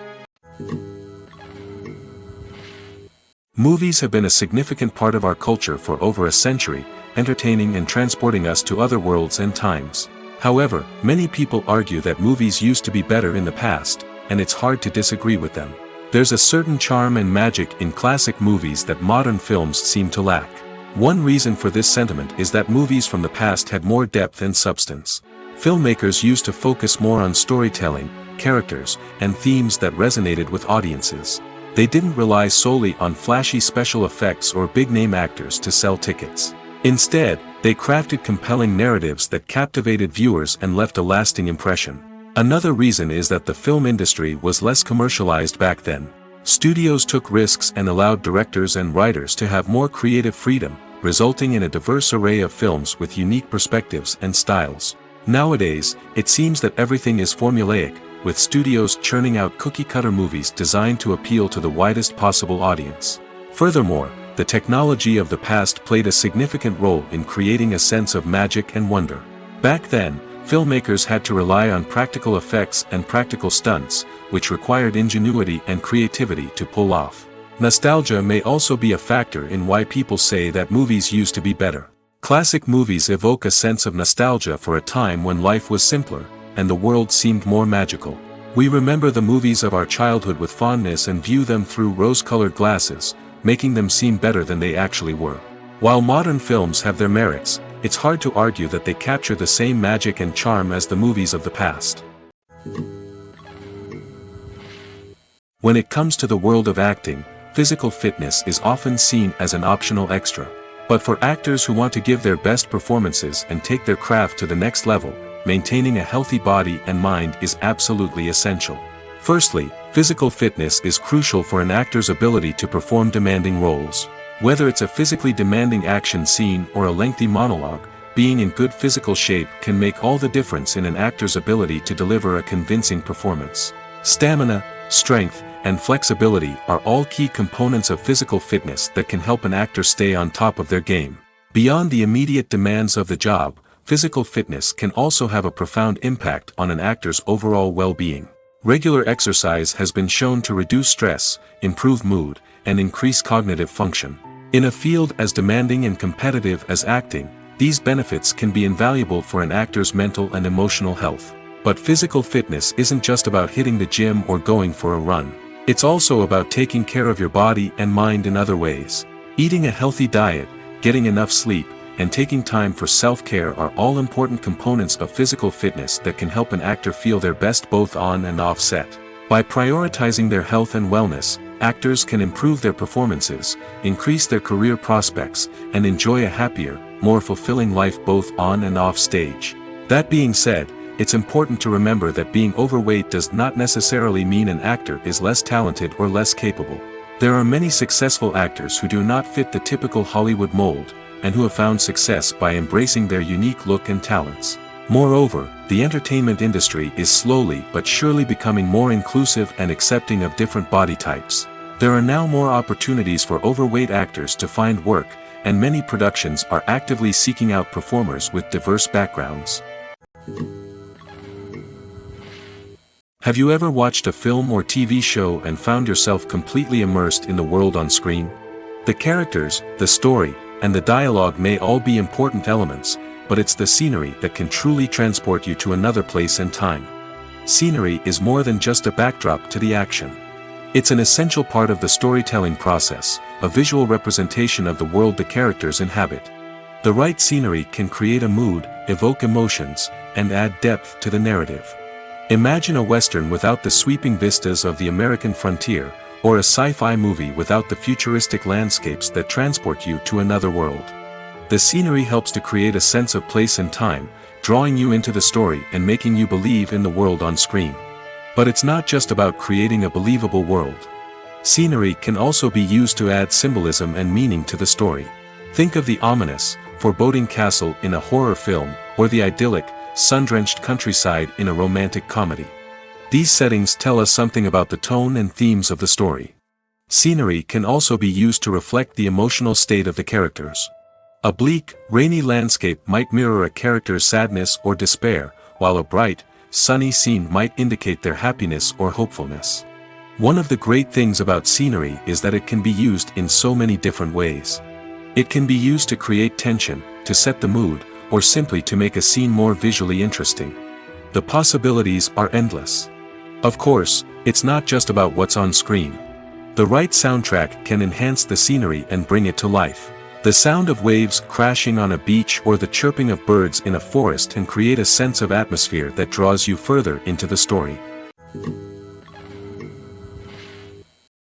Speaker 1: Movies have been a significant part of our culture for over a century, entertaining and transporting us to other worlds and times. However, many people argue that movies used to be better in the past, and it's hard to disagree with them. There's a certain charm and magic in classic movies that modern films seem to lack. One reason for this sentiment is that movies from the past had more depth and substance. Filmmakers used to focus more on storytelling, characters, and themes that resonated with audiences. They didn't rely solely on flashy special effects or big-name actors to sell tickets. Instead, they crafted compelling narratives that captivated viewers and left a lasting impression. Another reason is that the film industry was less commercialized back then. Studios took risks and allowed directors and writers to have more creative freedom, resulting in a diverse array of films with unique perspectives and styles. Nowadays, it seems that everything is formulaic, with studios churning out cookie-cutter movies designed to appeal to the widest possible audience. Furthermore, the technology of the past played a significant role in creating a sense of magic and wonder. Back then, filmmakers had to rely on practical effects and practical stunts, which required ingenuity and creativity to pull off. Nostalgia may also be a factor in why people say that movies used to be better. Classic movies evoke a sense of nostalgia for a time when life was simpler, and the world seemed more magical. We remember the movies of our childhood with fondness and view them through rose-colored glasses, making them seem better than they actually were. While modern films have their merits, it's hard to argue that they capture the same magic and charm as the movies of the past. When it comes to the world of acting, physical fitness is often seen as an optional extra. But for actors who want to give their best performances and take their craft to the next level, maintaining a healthy body and mind is absolutely essential. Firstly, physical fitness is crucial for an actor's ability to perform demanding roles. Whether it's a physically demanding action scene or a lengthy monologue, being in good physical shape can make all the difference in an actor's ability to deliver a convincing performance. Stamina, strength, and flexibility are all key components of physical fitness that can help an actor stay on top of their game. Beyond the immediate demands of the job, physical fitness can also have a profound impact on an actor's overall well-being. Regular exercise has been shown to reduce stress, improve mood, and increase cognitive function. In a field as demanding and competitive as acting, these benefits can be invaluable for an actor's mental and emotional health. But physical fitness isn't just about hitting the gym or going for a run. It's also about taking care of your body and mind in other ways. Eating a healthy diet, getting enough sleep, and taking time for self-care are all important components of physical fitness that can help an actor feel their best both on and off set. By prioritizing their health and wellness, actors can improve their performances, increase their career prospects, and enjoy a happier, more fulfilling life both on and off stage. That being said, it's important to remember that being overweight does not necessarily mean an actor is less talented or less capable. There are many successful actors who do not fit the typical Hollywood mold, and who have found success by embracing their unique look and talents. Moreover, the entertainment industry is slowly but surely becoming more inclusive and accepting of different body types. There are now more opportunities for overweight actors to find work, and many productions are actively seeking out performers with diverse backgrounds. Have you ever watched a film or TV show and found yourself completely immersed in the world on screen? The characters, the story, and the dialogue may all be important elements, but it's the scenery that can truly transport you to another place and time. Scenery is more than just a backdrop to the action. It's an essential part of the storytelling process, a visual representation of the world the characters inhabit. The right scenery can create a mood, evoke emotions, and add depth to the narrative. Imagine a Western without the sweeping vistas of the American frontier, or a sci-fi movie without the futuristic landscapes that transport you to another world. The scenery helps to create a sense of place and time, drawing you into the story and making you believe in the world on screen. But it's not just about creating a believable world. Scenery can also be used to add symbolism and meaning to the story. Think of the ominous, foreboding castle in a horror film, or the idyllic, sun-drenched countryside in a romantic comedy. These settings tell us something about the tone and themes of the story. Scenery can also be used to reflect the emotional state of the characters. A bleak, rainy landscape might mirror a character's sadness or despair, while a bright, sunny scene might indicate their happiness or hopefulness. One of the great things about scenery is that it can be used in so many different ways. It can be used to create tension, to set the mood, or simply to make a scene more visually interesting. The possibilities are endless. Of course, it's not just about what's on screen. The right soundtrack can enhance the scenery and bring it to life. The sound of waves crashing on a beach or the chirping of birds in a forest can create a sense of atmosphere that draws you further into the story.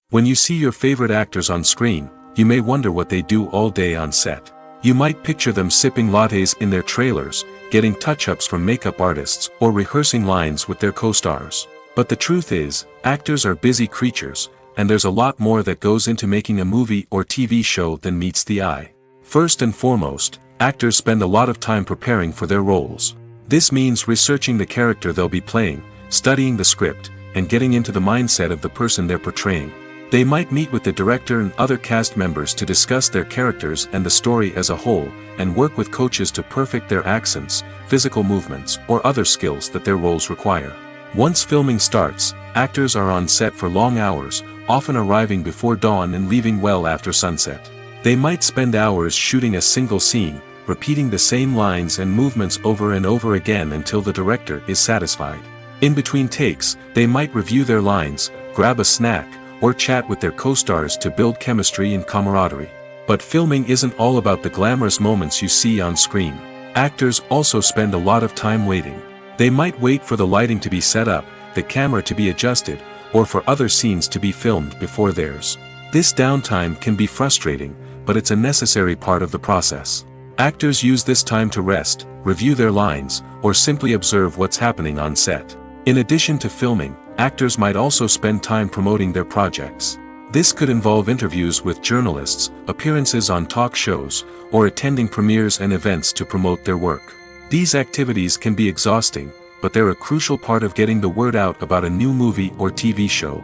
Speaker 1: When you see your favorite actors on screen, you may wonder what they do all day on set. You might picture them sipping lattes in their trailers, getting touch-ups from makeup artists, or rehearsing lines with their co-stars. But the truth is, actors are busy creatures, and there's a lot more that goes into making a movie or TV show than meets the eye. First and foremost, actors spend a lot of time preparing for their roles. This means researching the character they'll be playing, studying the script, and getting into the mindset of the person they're portraying. They might meet with the director and other cast members to discuss their characters and the story as a whole, and work with coaches to perfect their accents, physical movements, or other skills that their roles require. Once filming starts, actors are on set for long hours, often arriving before dawn and leaving well after sunset. They might spend hours shooting a single scene, repeating the same lines and movements over and over again until the director is satisfied. In between takes, they might review their lines, grab a snack, or chat with their co-stars to build chemistry and camaraderie. But filming isn't all about the glamorous moments you see on screen. Actors also spend a lot of time waiting. They might wait for the lighting to be set up, the camera to be adjusted, or for other scenes to be filmed before theirs. This downtime can be frustrating, but it's a necessary part of the process. Actors use this time to rest, review their lines, or simply observe what's happening on set. In addition to filming, actors might also spend time promoting their projects. This could involve interviews with journalists, appearances on talk shows, or attending premieres and events to promote their work. These activities can be exhausting, but they're a crucial part of getting the word out about a new movie or TV show.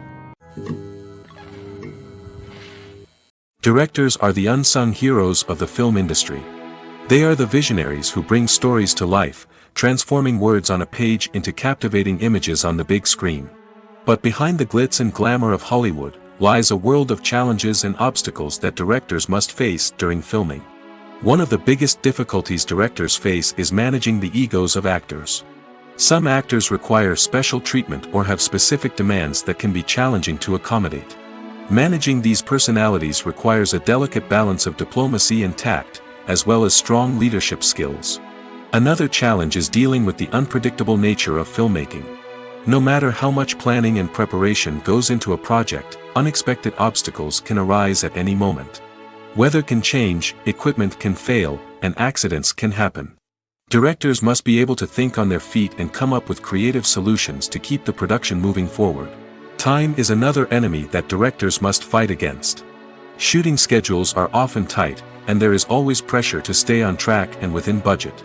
Speaker 1: Directors are the unsung heroes of the film industry. They are the visionaries who bring stories to life, transforming words on a page into captivating images on the big screen. But behind the glitz and glamour of Hollywood lies a world of challenges and obstacles that directors must face during filming. One of the biggest difficulties directors face is managing the egos of actors. Some actors require special treatment or have specific demands that can be challenging to accommodate. Managing these personalities requires a delicate balance of diplomacy and tact, as well as strong leadership skills. Another challenge is dealing with the unpredictable nature of filmmaking. No matter how much planning and preparation goes into a project, unexpected obstacles can arise at any moment. Weather can change, equipment can fail, and accidents can happen. Directors must be able to think on their feet and come up with creative solutions to keep the production moving forward. Time is another enemy that directors must fight against. Shooting schedules are often tight, and there is always pressure to stay on track and within budget.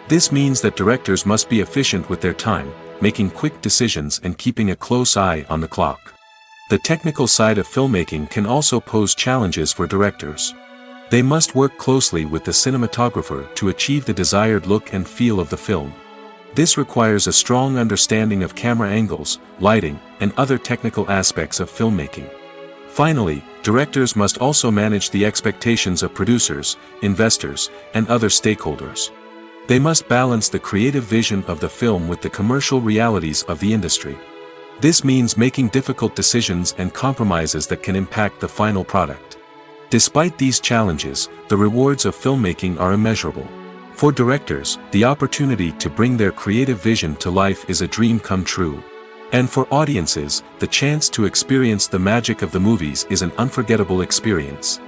Speaker 1: This means that directors must be efficient with their time, making quick decisions and keeping a close eye on the clock. The technical side of filmmaking can also pose challenges for directors. They must work closely with the cinematographer to achieve the desired look and feel of the film. This requires a strong understanding of camera angles, lighting, and other technical aspects of filmmaking. Finally, directors must also manage the expectations of producers, investors, and other stakeholders. They must balance the creative vision of the film with the commercial realities of the industry. This means making difficult decisions and compromises that can impact the final product. Despite these challenges, the rewards of filmmaking are immeasurable. For directors, the opportunity to bring their creative vision to life is a dream come true. And for audiences, the chance to experience the magic of the movies is an unforgettable experience.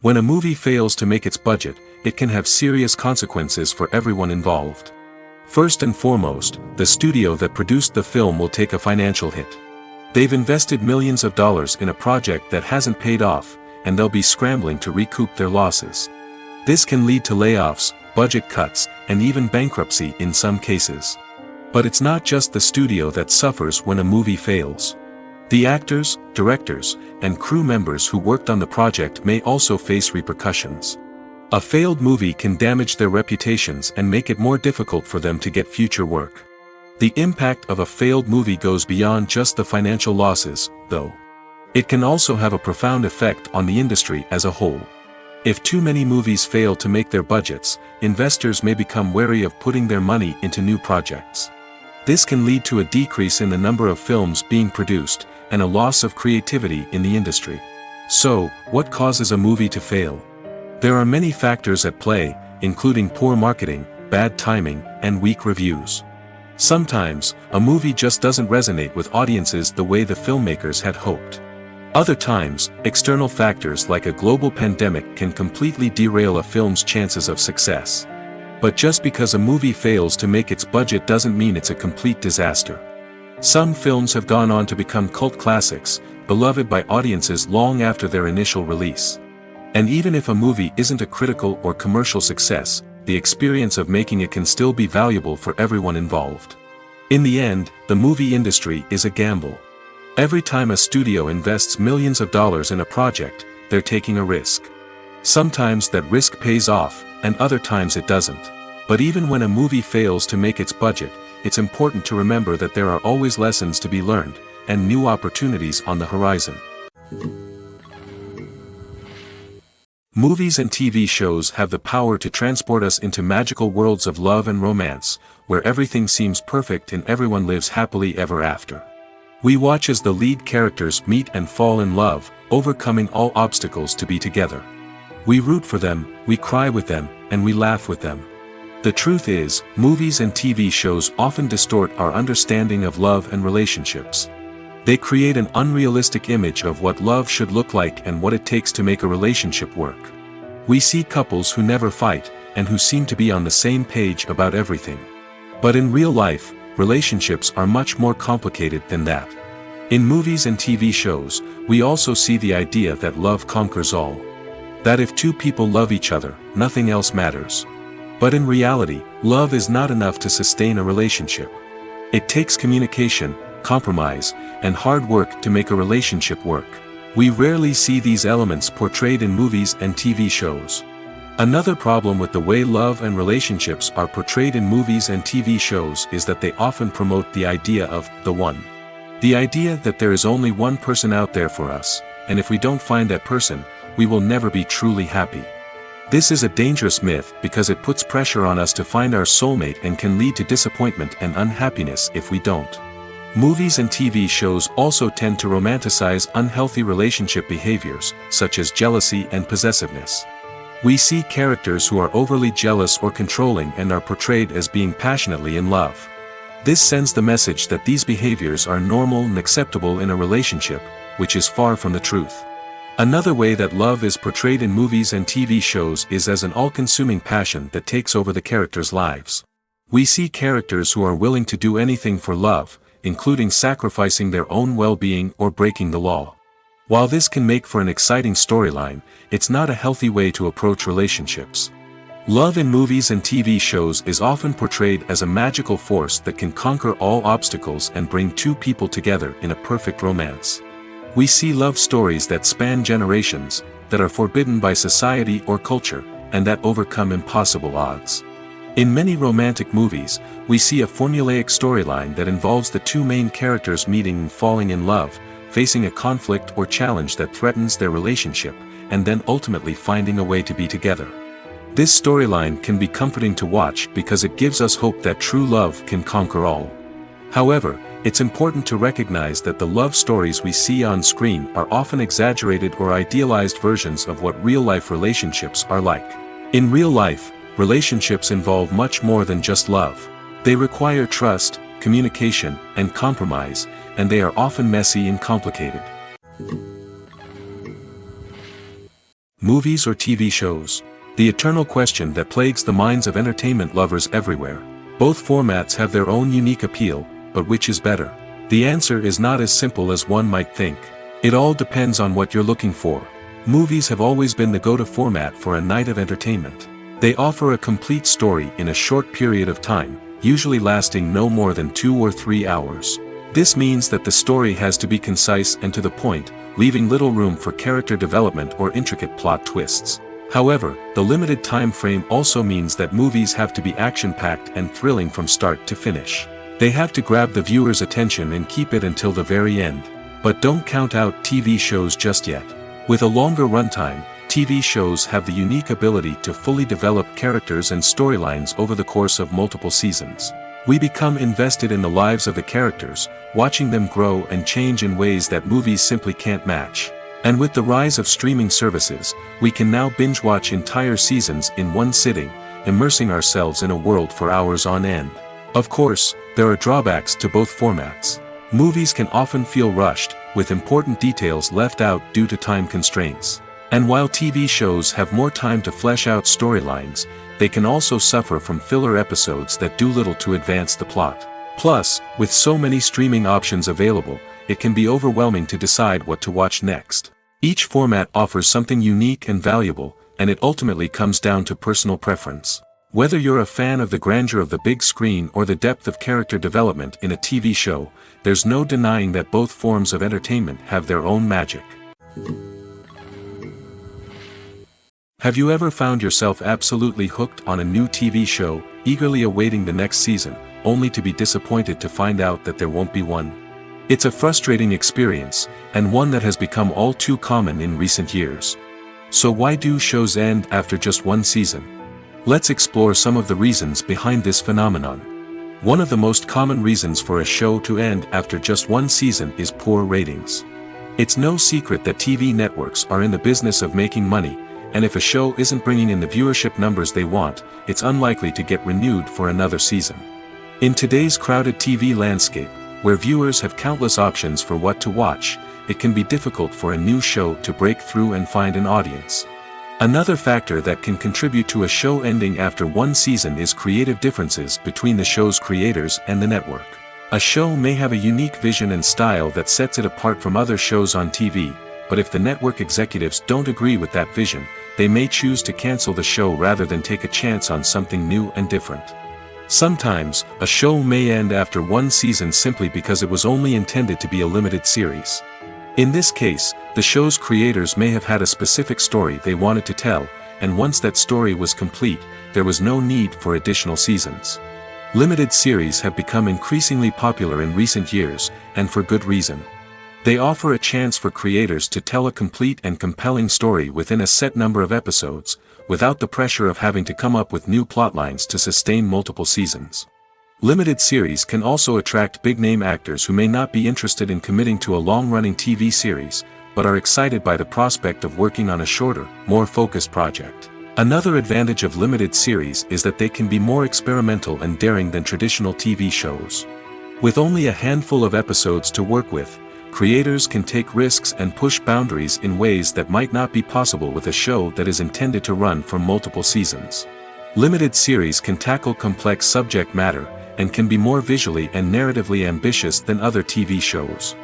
Speaker 1: When a movie fails to make its budget, it can have serious consequences for everyone involved. First and foremost, the studio that produced the film will take a financial hit. They've invested millions of dollars in a project that hasn't paid off, and they'll be scrambling to recoup their losses. This can lead to layoffs, budget cuts, and even bankruptcy in some cases. But it's not just the studio that suffers when a movie fails. The actors, directors, and crew members who worked on the project may also face repercussions. A failed movie can damage their reputations and make it more difficult for them to get future work. The impact of a failed movie goes beyond just the financial losses, though. It can also have a profound effect on the industry as a whole. If too many movies fail to make their budgets, investors may become wary of putting their money into new projects. This can lead to a decrease in the number of films being produced, and a loss of creativity in the industry. So, what causes a movie to fail? There are many factors at play, including poor marketing, bad timing, and weak reviews. Sometimes, a movie just doesn't resonate with audiences the way the filmmakers had hoped. Other times, external factors like a global pandemic can completely derail a film's chances of success. But just because a movie fails to make its budget doesn't mean it's a complete disaster. Some films have gone on to become cult classics, beloved by audiences long after their initial release. And even if a movie isn't a critical or commercial success, the experience of making it can still be valuable for everyone involved. In the end, the movie industry is a gamble. Every time a studio invests millions of dollars in a project, they're taking a risk. Sometimes that risk pays off, and other times it doesn't. But even when a movie fails to make its budget, it's important to remember that there are always lessons to be learned, and new opportunities on the horizon. Movies and TV shows have the power to transport us into magical worlds of love and romance, where everything seems perfect and everyone lives happily ever after. We watch as the lead characters meet and fall in love, overcoming all obstacles to be together. We root for them, we cry with them, and we laugh with them. The truth is, movies and TV shows often distort our understanding of love and relationships. They create an unrealistic image of what love should look like and what it takes to make a relationship work. We see couples who never fight, and who seem to be on the same page about everything. But in real life, relationships are much more complicated than that. In movies and TV shows, we also see the idea that love conquers all. That if two people love each other, nothing else matters. But in reality, love is not enough to sustain a relationship. It takes communication, compromise, and hard work to make a relationship work. We rarely see these elements portrayed in movies and TV shows. Another problem with the way love and relationships are portrayed in movies and TV shows is that they often promote the idea of the one. The idea that there is only one person out there for us, and if we don't find that person, we will never be truly happy. This is a dangerous myth because it puts pressure on us to find our soulmate and can lead to disappointment and unhappiness if we don't. Movies and TV shows also tend to romanticize unhealthy relationship behaviors, such as jealousy and possessiveness. We see characters who are overly jealous or controlling and are portrayed as being passionately in love. This sends the message that these behaviors are normal and acceptable in a relationship, which is far from the truth. Another way that love is portrayed in movies and TV shows is as an all-consuming passion that takes over the characters' lives. We see characters who are willing to do anything for love, including sacrificing their own well-being or breaking the law. While this can make for an exciting storyline, it's not a healthy way to approach relationships. Love in movies and TV shows is often portrayed as a magical force that can conquer all obstacles and bring two people together in a perfect romance. We see love stories that span generations, that are forbidden by society or culture, and that overcome impossible odds. In many romantic movies, we see a formulaic storyline that involves the two main characters meeting and falling in love, facing a conflict or challenge that threatens their relationship, and then ultimately finding a way to be together. This storyline can be comforting to watch because it gives us hope that true love can conquer all. However, it's important to recognize that the love stories we see on screen are often exaggerated or idealized versions of what real-life relationships are like. In real life, relationships involve much more than just love. They require trust, communication, and compromise, and they are often messy and complicated. Movies or TV shows? The eternal question that plagues the minds of entertainment lovers everywhere. Both formats have their own unique appeal, but which is better? The answer is not as simple as one might think. It all depends on what you're looking for. Movies have always been the go-to format for a night of entertainment. They offer a complete story in a short period of time, usually lasting no more than 2 or 3 hours. This means that the story has to be concise and to the point, leaving little room for character development or intricate plot twists. However, the limited time frame also means that movies have to be action-packed and thrilling from start to finish. They have to grab the viewer's attention and keep it until the very end. But don't count out TV shows just yet. With a longer runtime, TV shows have the unique ability to fully develop characters and storylines over the course of multiple seasons. We become invested in the lives of the characters, watching them grow and change in ways that movies simply can't match. And with the rise of streaming services, we can now binge-watch entire seasons in one sitting, immersing ourselves in a world for hours on end. Of course, there are drawbacks to both formats. Movies can often feel rushed, with important details left out due to time constraints. And while TV shows have more time to flesh out storylines, they can also suffer from filler episodes that do little to advance the plot. Plus, with so many streaming options available, it can be overwhelming to decide what to watch next. Each format offers something unique and valuable, and it ultimately comes down to personal preference. Whether you're a fan of the grandeur of the big screen or the depth of character development in a TV show, there's no denying that both forms of entertainment have their own magic. Have you ever found yourself absolutely hooked on a new TV show, eagerly awaiting the next season, only to be disappointed to find out that there won't be one? It's a frustrating experience, and one that has become all too common in recent years. So why do shows end after just one season? Let's explore some of the reasons behind this phenomenon. One of the most common reasons for a show to end after just one season is poor ratings. It's no secret that TV networks are in the business of making money, and if a show isn't bringing in the viewership numbers they want, it's unlikely to get renewed for another season. In today's crowded TV landscape, where viewers have countless options for what to watch, it can be difficult for a new show to break through and find an audience. Another factor that can contribute to a show ending after one season is creative differences between the show's creators and the network. A show may have a unique vision and style that sets it apart from other shows on TV, but if the network executives don't agree with that vision, they may choose to cancel the show rather than take a chance on something new and different. Sometimes, a show may end after one season simply because it was only intended to be a limited series. In this case, the show's creators may have had a specific story they wanted to tell, and once that story was complete, there was no need for additional seasons. Limited series have become increasingly popular in recent years, and for good reason. They offer a chance for creators to tell a complete and compelling story within a set number of episodes, without the pressure of having to come up with new plotlines to sustain multiple seasons. Limited series can also attract big-name actors who may not be interested in committing to a long-running TV series, but are excited by the prospect of working on a shorter, more focused project. Another advantage of limited series is that they can be more experimental and daring than traditional TV shows. With only a handful of episodes to work with, creators can take risks and push boundaries in ways that might not be possible with a show that is intended to run for multiple seasons. Limited series can tackle complex subject matter, and can be more visually and narratively ambitious than other TV shows.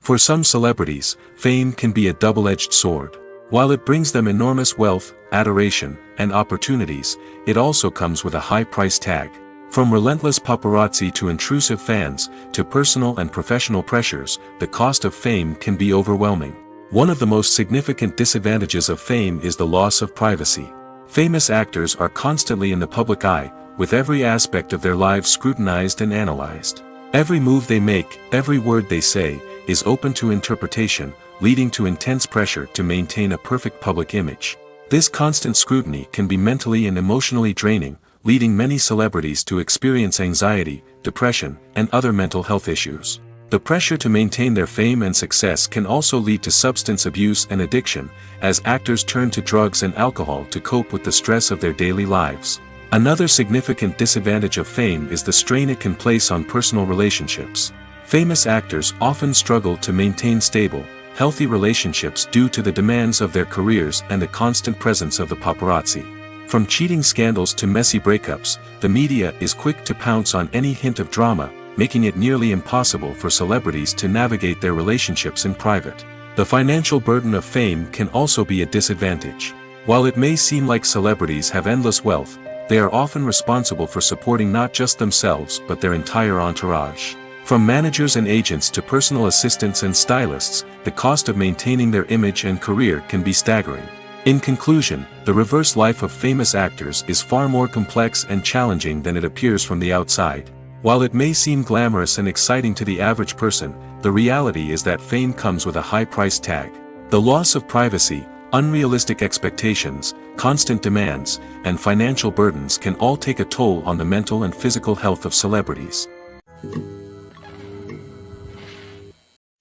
Speaker 1: For some celebrities, fame can be a double-edged sword. While it brings them enormous wealth, adoration, and opportunities, it also comes with a high price tag. From relentless paparazzi to intrusive fans, to personal and professional pressures, the cost of fame can be overwhelming. One of the most significant disadvantages of fame is the loss of privacy. Famous actors are constantly in the public eye, with every aspect of their lives scrutinized and analyzed. Every move they make, every word they say, is open to interpretation, leading to intense pressure to maintain a perfect public image. This constant scrutiny can be mentally and emotionally draining, leading many celebrities to experience anxiety, depression, and other mental health issues. The pressure to maintain their fame and success can also lead to substance abuse and addiction, as actors turn to drugs and alcohol to cope with the stress of their daily lives. Another significant disadvantage of fame is the strain it can place on personal relationships. Famous actors often struggle to maintain stable, healthy relationships due to the demands of their careers and the constant presence of the paparazzi. From cheating scandals to messy breakups, the media is quick to pounce on any hint of drama, making it nearly impossible for celebrities to navigate their relationships in private. The financial burden of fame can also be a disadvantage. While it may seem like celebrities have endless wealth, they are often responsible for supporting not just themselves but their entire entourage. From managers and agents to personal assistants and stylists, the cost of maintaining their image and career can be staggering. In conclusion, the reverse life of famous actors is far more complex and challenging than it appears from the outside. While it may seem glamorous and exciting to the average person, the reality is that fame comes with a high price tag. The loss of privacy, unrealistic expectations, constant demands, and financial burdens can all take a toll on the mental and physical health of celebrities.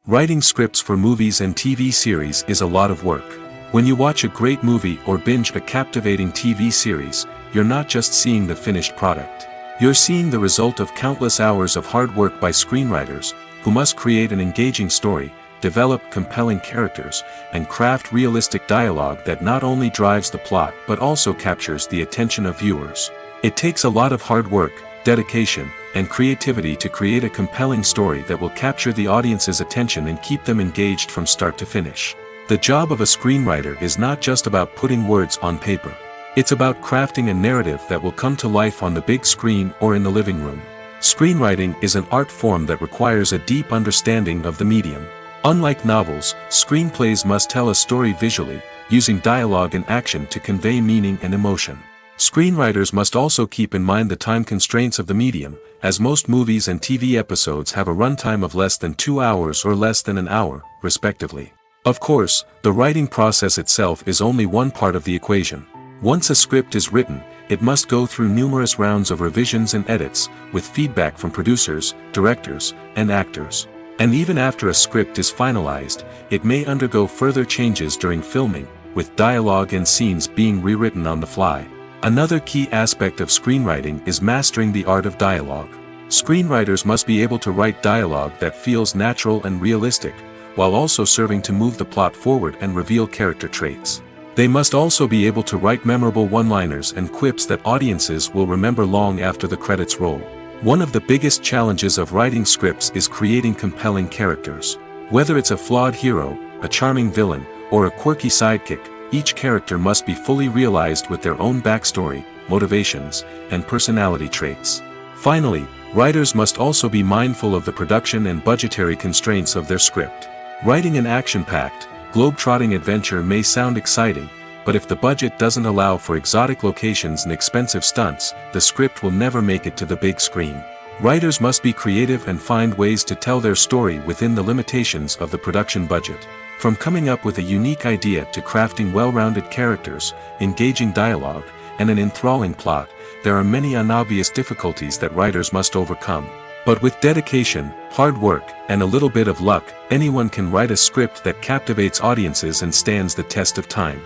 Speaker 1: Writing scripts for movies and TV series is a lot of work. When you watch a great movie or binge a captivating TV series, you're not just seeing the finished product. You're seeing the result of countless hours of hard work by screenwriters, who must create an engaging story, develop compelling characters, and craft realistic dialogue that not only drives the plot but also captures the attention of viewers. It takes a lot of hard work, dedication, and creativity to create a compelling story that will capture the audience's attention and keep them engaged from start to finish. The job of a screenwriter is not just about putting words on paper. It's about crafting a narrative that will come to life on the big screen or in the living room. Screenwriting is an art form that requires a deep understanding of the medium. Unlike novels, screenplays must tell a story visually, using dialogue and action to convey meaning and emotion. Screenwriters must also keep in mind the time constraints of the medium, as most movies and TV episodes have a runtime of less than 2 hours or less than an hour, respectively. Of course, the writing process itself is only one part of the equation. Once a script is written, it must go through numerous rounds of revisions and edits, with feedback from producers, directors, and actors. And even after a script is finalized, it may undergo further changes during filming, with dialogue and scenes being rewritten on the fly. Another key aspect of screenwriting is mastering the art of dialogue. Screenwriters must be able to write dialogue that feels natural and realistic, while also serving to move the plot forward and reveal character traits. They must also be able to write memorable one-liners and quips that audiences will remember long after the credits roll. One of the biggest challenges of writing scripts is creating compelling characters. Whether it's a flawed hero, a charming villain, or a quirky sidekick, each character must be fully realized with their own backstory, motivations, and personality traits. Finally, writers must also be mindful of the production and budgetary constraints of their script. Writing an action-packed, globe-trotting adventure may sound exciting, but if the budget doesn't allow for exotic locations and expensive stunts, the script will never make it to the big screen. Writers must be creative and find ways to tell their story within the limitations of the production budget. From coming up with a unique idea to crafting well-rounded characters, engaging dialogue, and an enthralling plot, there are many unobvious difficulties that writers must overcome. But with dedication, hard work, and a little bit of luck, anyone can write a script that captivates audiences and stands the test of time.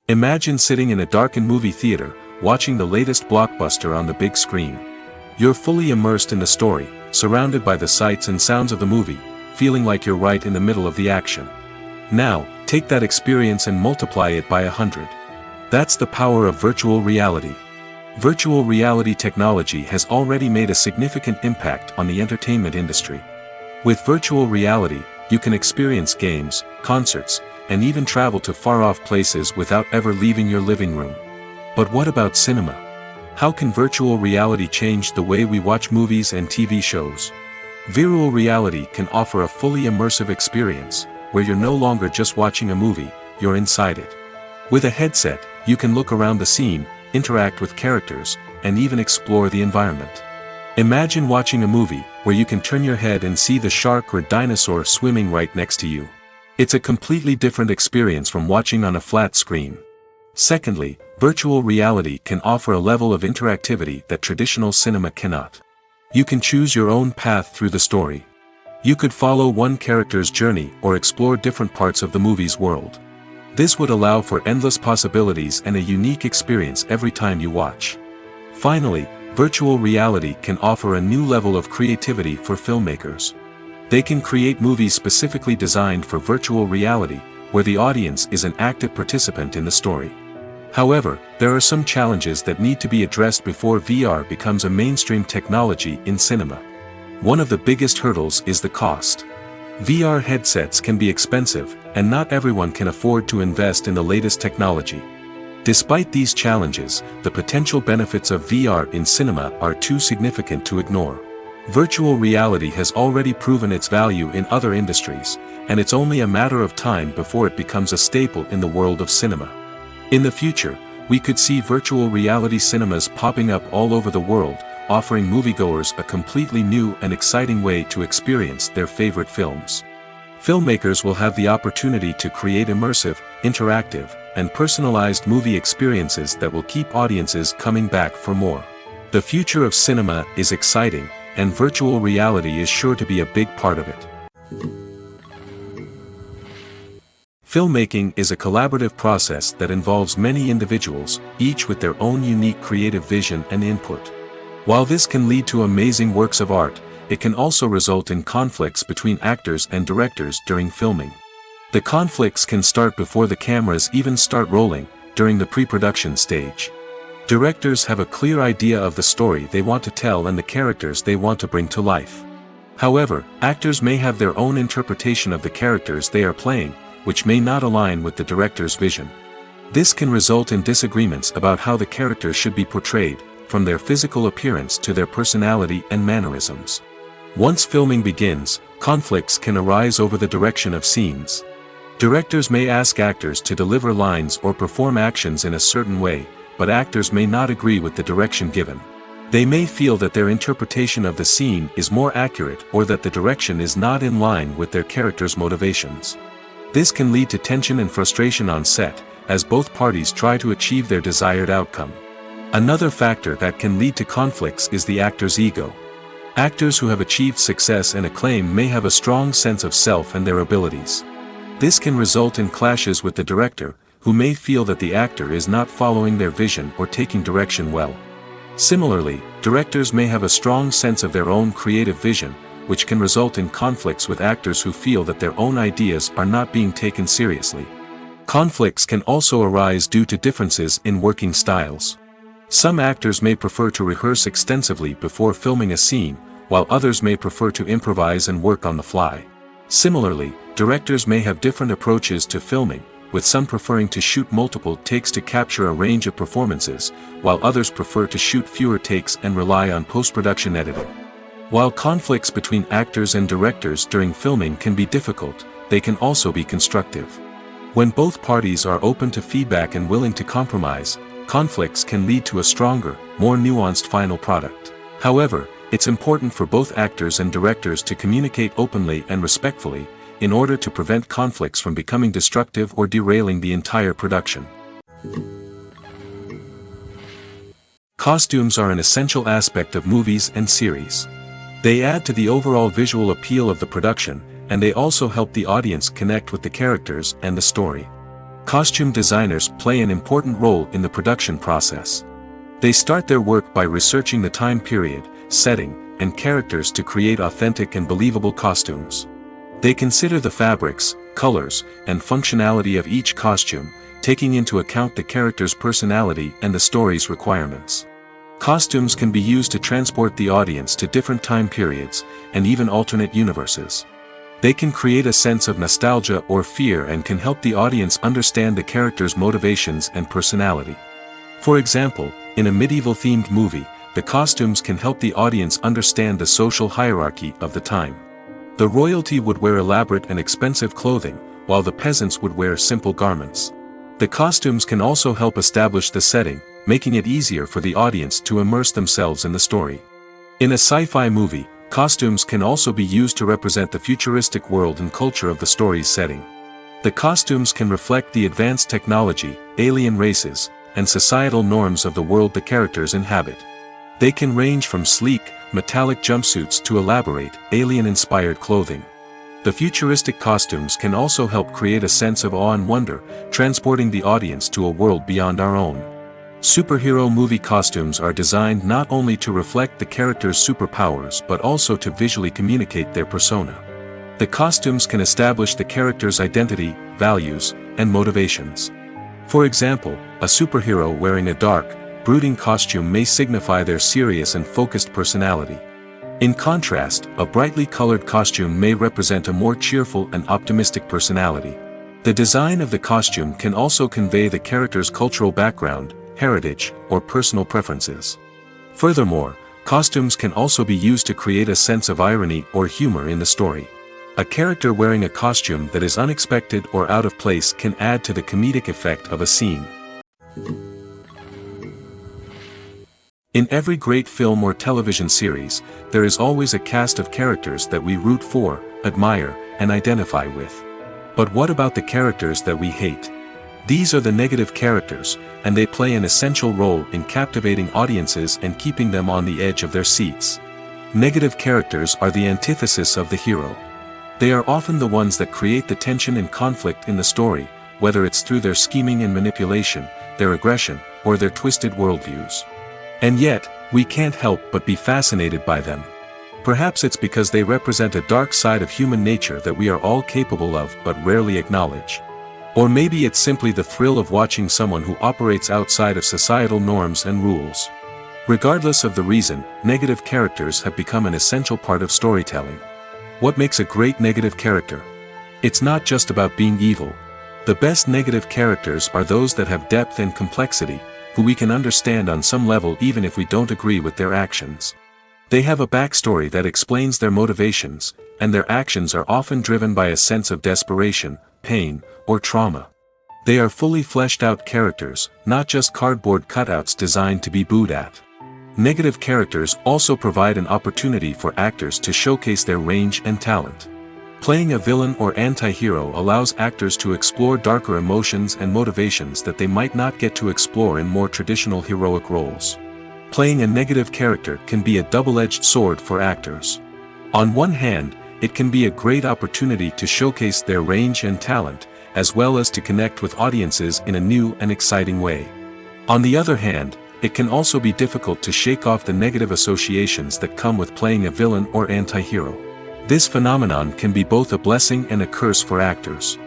Speaker 1: Imagine sitting in a darkened movie theater, watching the latest blockbuster on the big screen. You're fully immersed in the story, surrounded by the sights and sounds of the movie, feeling like you're right in the middle of the action. Now, take that experience and multiply it by 100. That's the power of virtual reality. Virtual reality technology has already made a significant impact on the entertainment industry. With virtual reality, you can experience games, concerts, and even travel to far-off places without ever leaving your living room. But what about cinema? How can virtual reality change the way we watch movies and TV shows? Virtual reality can offer a fully immersive experience, where you're no longer just watching a movie, you're inside it. With a headset, you can look around the scene, interact with characters, and even explore the environment. Imagine watching a movie where you can turn your head and see the shark or dinosaur swimming right next to you. It's a completely different experience from watching on a flat screen. Secondly, virtual reality can offer a level of interactivity that traditional cinema cannot. You can choose your own path through the story. You could follow one character's journey or explore different parts of the movie's world. This would allow for endless possibilities and a unique experience every time you watch. Finally, virtual reality can offer a new level of creativity for filmmakers. They can create movies specifically designed for virtual reality, where the audience is an active participant in the story. However, there are some challenges that need to be addressed before VR becomes a mainstream technology in cinema. One of the biggest hurdles is the cost. VR headsets can be expensive, and not everyone can afford to invest in the latest technology. Despite these challenges, the potential benefits of VR in cinema are too significant to ignore. Virtual reality has already proven its value in other industries, and it's only a matter of time before it becomes a staple in the world of cinema. In the future, we could see virtual reality cinemas popping up all over the world, offering moviegoers a completely new and exciting way to experience their favorite films. Filmmakers will have the opportunity to create immersive, interactive, and personalized movie experiences that will keep audiences coming back for more. The future of cinema is exciting, and virtual reality is sure to be a big part of it. Filmmaking is a collaborative process that involves many individuals, each with their own unique creative vision and input. While this can lead to amazing works of art, it can also result in conflicts between actors and directors during filming. The conflicts can start before the cameras even start rolling, during the pre-production stage. Directors have a clear idea of the story they want to tell and the characters they want to bring to life. However, actors may have their own interpretation of the characters they are playing, which may not align with the director's vision. This can result in disagreements about how the characters should be portrayed, from their physical appearance to their personality and mannerisms. Once filming begins, conflicts can arise over the direction of scenes. Directors may ask actors to deliver lines or perform actions in a certain way, but actors may not agree with the direction given. They may feel that their interpretation of the scene is more accurate or that the direction is not in line with their character's motivations. This can lead to tension and frustration on set, as both parties try to achieve their desired outcome. Another factor that can lead to conflicts is the actor's ego. Actors who have achieved success and acclaim may have a strong sense of self and their abilities. This can result in clashes with the director, who may feel that the actor is not following their vision or taking direction well. Similarly, directors may have a strong sense of their own creative vision, which can result in conflicts with actors who feel that their own ideas are not being taken seriously. Conflicts can also arise due to differences in working styles. Some actors may prefer to rehearse extensively before filming a scene, while others may prefer to improvise and work on the fly. Similarly, directors may have different approaches to filming, with some preferring to shoot multiple takes to capture a range of performances, while others prefer to shoot fewer takes and rely on post-production editing. While conflicts between actors and directors during filming can be difficult, they can also be constructive. When both parties are open to feedback and willing to compromise, conflicts can lead to a stronger, more nuanced final product. However, it's important for both actors and directors to communicate openly and respectfully, in order to prevent conflicts from becoming destructive or derailing the entire production. Costumes are an essential aspect of movies and series. They add to the overall visual appeal of the production, and they also help the audience connect with the characters and the story. Costume designers play an important role in the production process. They start their work by researching the time period, setting, and characters to create authentic and believable costumes. They consider the fabrics, colors, and functionality of each costume, taking into account the character's personality and the story's requirements. Costumes can be used to transport the audience to different time periods, and even alternate universes. They can create a sense of nostalgia or fear and can help the audience understand the character's motivations and personality. For example, in a medieval-themed movie, the costumes can help the audience understand the social hierarchy of the time. The royalty would wear elaborate and expensive clothing, while the peasants would wear simple garments. The costumes can also help establish the setting, making it easier for the audience to immerse themselves in the story. In a sci-fi movie, costumes can also be used to represent the futuristic world and culture of the story's setting. The costumes can reflect the advanced technology, alien races, and societal norms of the world the characters inhabit. They can range from sleek, metallic jumpsuits to elaborate, alien-inspired clothing. The futuristic costumes can also help create a sense of awe and wonder, transporting the audience to a world beyond our own. Superhero movie costumes are designed not only to reflect the character's superpowers but also to visually communicate their persona. The costumes can establish the character's identity, values, and motivations. For example, a superhero wearing a dark, brooding costume may signify their serious and focused personality. In contrast, a brightly colored costume may represent a more cheerful and optimistic personality. The design of the costume can also convey the character's cultural background, heritage, or personal preferences. Furthermore, costumes can also be used to create a sense of irony or humor in the story. A character wearing a costume that is unexpected or out of place can add to the comedic effect of a scene. In every great film or television series, there is always a cast of characters that we root for, admire, and identify with. But what about the characters that we hate? These are the negative characters, and they play an essential role in captivating audiences and keeping them on the edge of their seats. Negative characters are the antithesis of the hero. They are often the ones that create the tension and conflict in the story, whether it's through their scheming and manipulation, their aggression, or their twisted worldviews. And yet, we can't help but be fascinated by them. Perhaps it's because they represent a dark side of human nature that we are all capable of but rarely acknowledge. Or maybe it's simply the thrill of watching someone who operates outside of societal norms and rules. Regardless of the reason, negative characters have become an essential part of storytelling. What makes a great negative character? It's not just about being evil. The best negative characters are those that have depth and complexity, who we can understand on some level even if we don't agree with their actions. They have a backstory that explains their motivations, and their actions are often driven by a sense of desperation, pain, or trauma. They are fully fleshed out characters, not just cardboard cutouts designed to be booed at. Negative characters also provide an opportunity for actors to showcase their range and talent. Playing a villain or anti-hero allows actors to explore darker emotions and motivations that they might not get to explore in more traditional heroic roles. Playing a negative character can be a double-edged sword for actors. On one hand, it can be a great opportunity to showcase their range and talent, as well as to connect with audiences in a new and exciting way. On the other hand, it can also be difficult to shake off the negative associations that come with playing a villain or anti-hero. This phenomenon can be both a blessing and a curse for actors.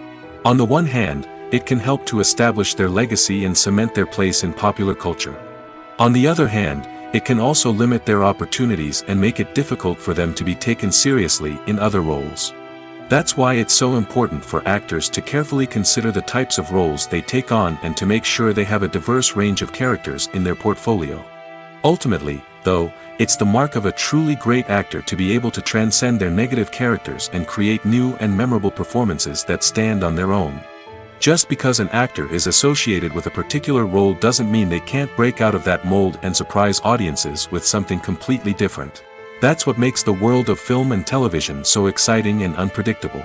Speaker 1: On the one hand, it can help to establish their legacy and cement their place in popular culture. On the other hand, it can also limit their opportunities and make it difficult for them to be taken seriously in other roles. That's why it's so important for actors to carefully consider the types of roles they take on and to make sure they have a diverse range of characters in their portfolio. Ultimately, though, it's the mark of a truly great actor to be able to transcend their negative characters and create new and memorable performances that stand on their own. Just because an actor is associated with a particular role doesn't mean they can't break out of that mold and surprise audiences with something completely different. That's what makes the world of film and television so exciting and unpredictable.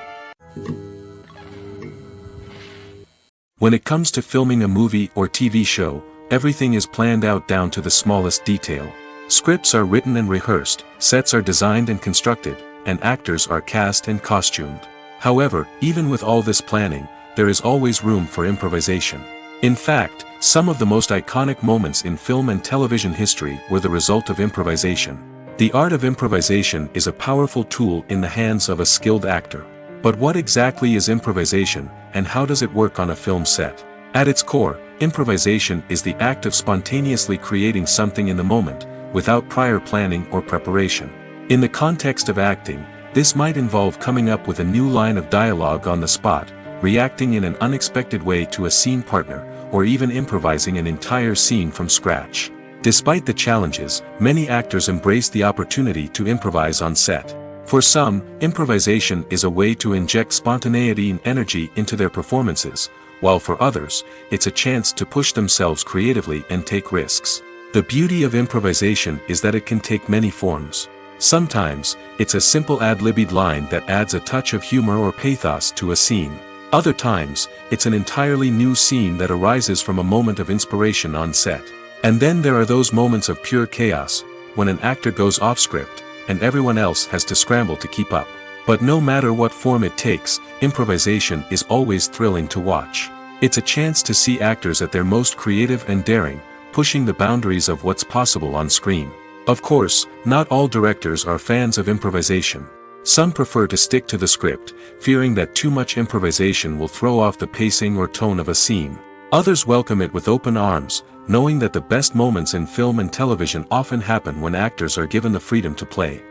Speaker 1: When it comes to filming a movie or TV show, everything is planned out down to the smallest detail. Scripts are written and rehearsed, sets are designed and constructed, and actors are cast and costumed. However, even with all this planning, there is always room for improvisation. In fact, some of the most iconic moments in film and television history were the result of improvisation. The art of improvisation is a powerful tool in the hands of a skilled actor. But what exactly is improvisation, and how does it work on a film set? At its core, improvisation is the act of spontaneously creating something in the moment, without prior planning or preparation. In the context of acting, this might involve coming up with a new line of dialogue on the spot, reacting in an unexpected way to a scene partner, or even improvising an entire scene from scratch. Despite the challenges, many actors embrace the opportunity to improvise on set. For some, improvisation is a way to inject spontaneity and energy into their performances, while for others, it's a chance to push themselves creatively and take risks. The beauty of improvisation is that it can take many forms. Sometimes, it's a simple ad-libbed line that adds a touch of humor or pathos to a scene. Other times, it's an entirely new scene that arises from a moment of inspiration on set. And then there are those moments of pure chaos, when an actor goes off script, and everyone else has to scramble to keep up. But no matter what form it takes, improvisation is always thrilling to watch. It's a chance to see actors at their most creative and daring, pushing the boundaries of what's possible on screen. Of course, not all directors are fans of improvisation. Some prefer to stick to the script, fearing that too much improvisation will throw off the pacing or tone of a scene. Others welcome it with open arms, knowing that the best moments in film and television often happen when actors are given the freedom to play.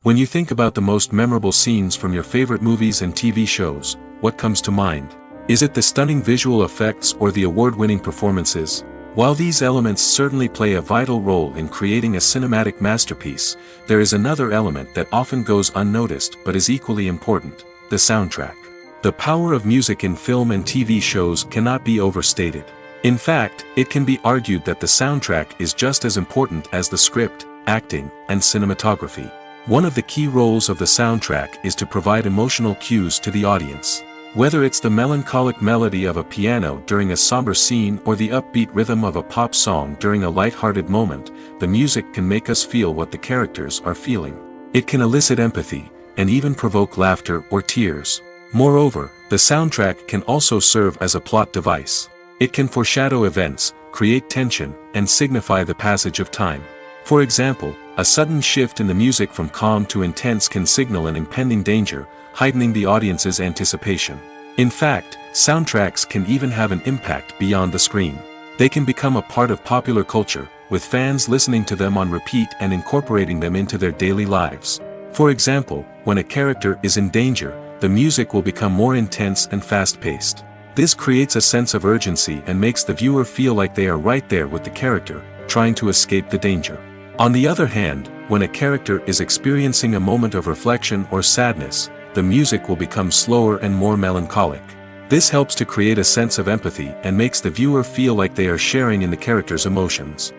Speaker 1: When you think about the most memorable scenes from your favorite movies and TV shows, what comes to mind? Is it the stunning visual effects or the award-winning performances? While these elements certainly play a vital role in creating a cinematic masterpiece, there is another element that often goes unnoticed but is equally important: the soundtrack. The power of music in film and TV shows cannot be overstated. In fact, it can be argued that the soundtrack is just as important as the script, acting, and cinematography. One of the key roles of the soundtrack is to provide emotional cues to the audience. Whether it's the melancholic melody of a piano during a somber scene or the upbeat rhythm of a pop song during a light-hearted moment, the music can make us feel what the characters are feeling. It can elicit empathy, and even provoke laughter or tears. Moreover, the soundtrack can also serve as a plot device. It can foreshadow events, create tension, and signify the passage of time. For example, a sudden shift in the music from calm to intense can signal an impending danger, heightening the audience's anticipation. In fact, soundtracks can even have an impact beyond the screen. They can become a part of popular culture, with fans listening to them on repeat and incorporating them into their daily lives. For example, when a character is in danger, the music will become more intense and fast-paced. This creates a sense of urgency and makes the viewer feel like they are right there with the character, trying to escape the danger. On the other hand, when a character is experiencing a moment of reflection or sadness, the music will become slower and more melancholic. This helps to create a sense of empathy and makes the viewer feel like they are sharing in the character's emotions.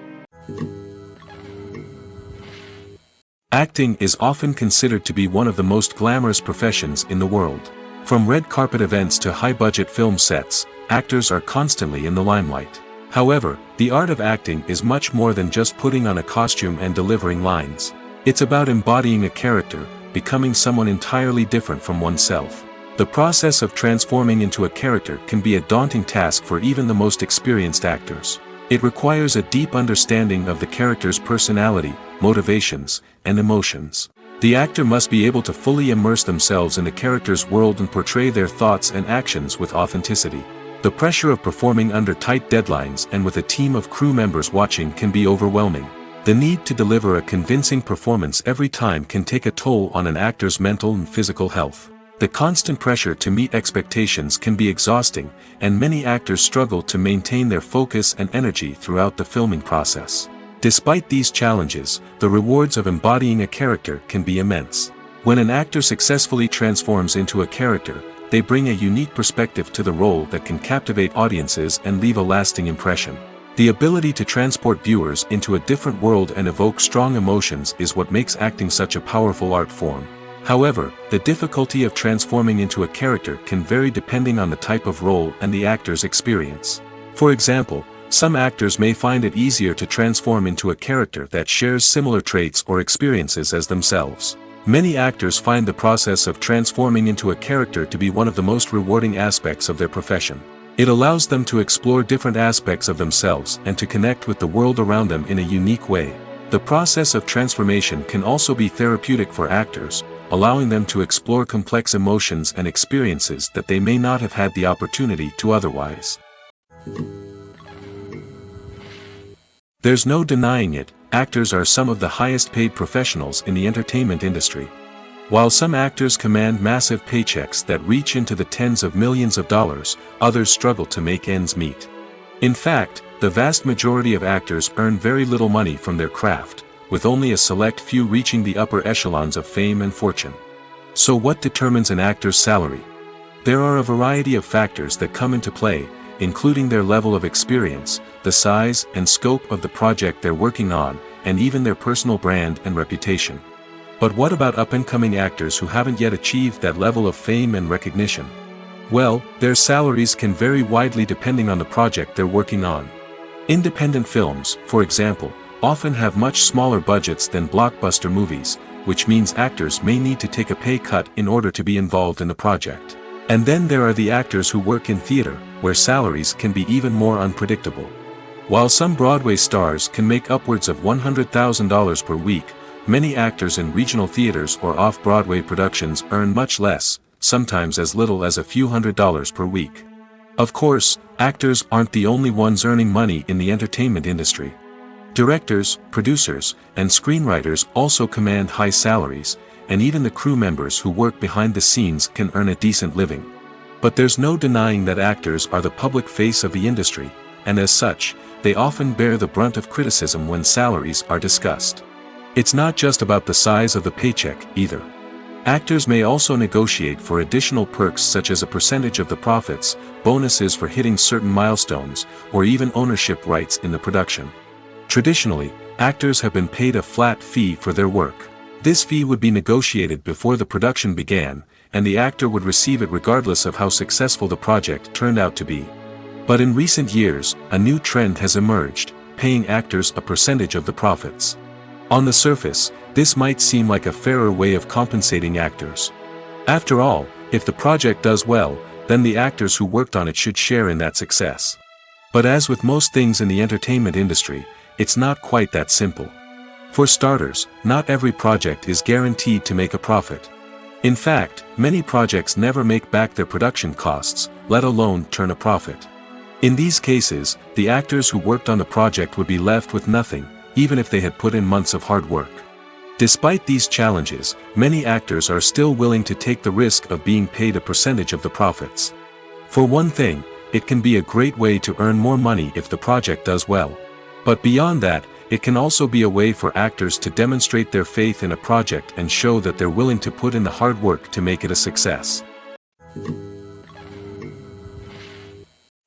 Speaker 1: Acting is often considered to be one of the most glamorous professions in the world. From red carpet events to high-budget film sets, actors are constantly in the limelight. However, the art of acting is much more than just putting on a costume and delivering lines. It's about embodying a character, becoming someone entirely different from oneself. The process of transforming into a character can be a daunting task for even the most experienced actors. It requires a deep understanding of the character's personality, motivations, and emotions. The actor must be able to fully immerse themselves in the character's world and portray their thoughts and actions with authenticity. The pressure of performing under tight deadlines and with a team of crew members watching can be overwhelming. The need to deliver a convincing performance every time can take a toll on an actor's mental and physical health. The constant pressure to meet expectations can be exhausting, and many actors struggle to maintain their focus and energy throughout the filming process. Despite these challenges, the rewards of embodying a character can be immense. When an actor successfully transforms into a character, they bring a unique perspective to the role that can captivate audiences and leave a lasting impression. The ability to transport viewers into a different world and evoke strong emotions is what makes acting such a powerful art form. However, the difficulty of transforming into a character can vary depending on the type of role and the actor's experience. For example, some actors may find it easier to transform into a character that shares similar traits or experiences as themselves. Many actors find the process of transforming into a character to be one of the most rewarding aspects of their profession. It allows them to explore different aspects of themselves and to connect with the world around them in a unique way. The process of transformation can also be therapeutic for actors, allowing them to explore complex emotions and experiences that they may not have had the opportunity to otherwise. There's no denying it, actors are some of the highest paid professionals in the entertainment industry. While some actors command massive paychecks that reach into the tens of millions of dollars, others struggle to make ends meet. In fact, the vast majority of actors earn very little money from their craft, with only a select few reaching the upper echelons of fame and fortune. So what determines an actor's salary? There are a variety of factors that come into play, including their level of experience, the size and scope of the project they're working on, and even their personal brand and reputation. But what about up-and-coming actors who haven't yet achieved that level of fame and recognition? Well, their salaries can vary widely depending on the project they're working on. Independent films, for example, often have much smaller budgets than blockbuster movies, which means actors may need to take a pay cut in order to be involved in the project. And then there are the actors who work in theater, where salaries can be even more unpredictable. While some Broadway stars can make upwards of $100,000 per week, many actors in regional theaters or off-Broadway productions earn much less, sometimes as little as a few $100s per week. Of course, actors aren't the only ones earning money in the entertainment industry. Directors, producers, and screenwriters also command high salaries, and even the crew members who work behind the scenes can earn a decent living. But there's no denying that actors are the public face of the industry, and as such, they often bear the brunt of criticism when salaries are discussed. It's not just about the size of the paycheck, either. Actors may also negotiate for additional perks such as a percentage of the profits, bonuses for hitting certain milestones, or even ownership rights in the production. Traditionally, actors have been paid a flat fee for their work. This fee would be negotiated before the production began, and the actor would receive it regardless of how successful the project turned out to be. But in recent years, a new trend has emerged, paying actors a percentage of the profits. On the surface, this might seem like a fairer way of compensating actors. After all, if the project does well, then the actors who worked on it should share in that success. But as with most things in the entertainment industry, it's not quite that simple. For starters, not every project is guaranteed to make a profit. In fact, many projects never make back their production costs, let alone turn a profit. In these cases, the actors who worked on the project would be left with nothing, even if they had put in months of hard work. Despite these challenges, many actors are still willing to take the risk of being paid a percentage of the profits. For one thing, it can be a great way to earn more money if the project does well. But beyond that, it can also be a way for actors to demonstrate their faith in a project and show that they're willing to put in the hard work to make it a success.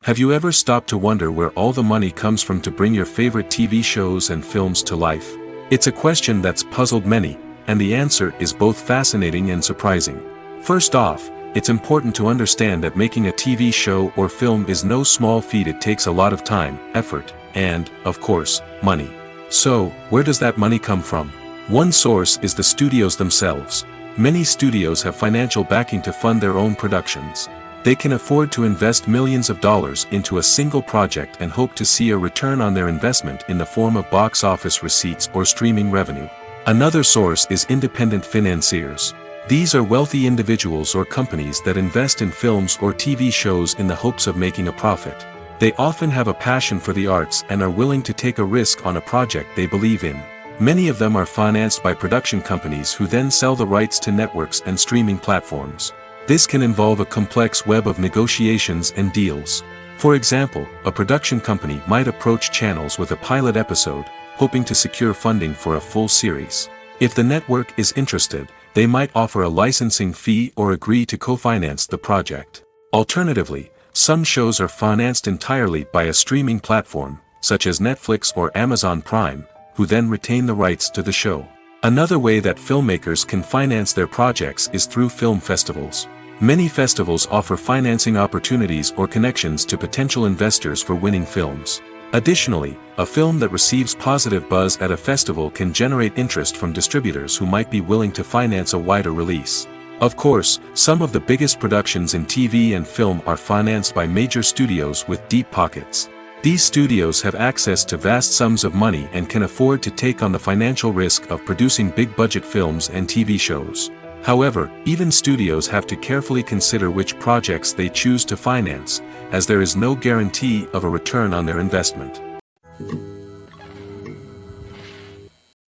Speaker 1: Have you ever stopped to wonder where all the money comes from to bring your favorite TV shows and films to life? It's a question that's puzzled many, and the answer is both fascinating and surprising. First off, it's important to understand that making a TV show or film is no small feat. It takes a lot of time, effort, and, of course, money. So, where does that money come from? One source is the studios themselves. Many studios have financial backing to fund their own productions. They can afford to invest millions of dollars into a single project and hope to see a return on their investment in the form of box office receipts or streaming revenue. Another source is independent financiers. These are wealthy individuals or companies that invest in films or TV shows in the hopes of making a profit. They often have a passion for the arts and are willing to take a risk on a project they believe in. Many of them are financed by production companies who then sell the rights to networks and streaming platforms. This can involve a complex web of negotiations and deals. For example, a production company might approach channels with a pilot episode, hoping to secure funding for a full series. If the network is interested, they might offer a licensing fee or agree to co-finance the project. Alternatively, some shows are financed entirely by a streaming platform, such as Netflix or Amazon Prime, who then retain the rights to the show. Another way that filmmakers can finance their projects is through film festivals. Many festivals offer financing opportunities or connections to potential investors for winning films. Additionally, a film that receives positive buzz at a festival can generate interest from distributors who might be willing to finance a wider release. Of course, some of the biggest productions in TV and film are financed by major studios with deep pockets. These studios have access to vast sums of money and can afford to take on the financial risk of producing big-budget films and TV shows. However, even studios have to carefully consider which projects they choose to finance, as there is no guarantee of a return on their investment.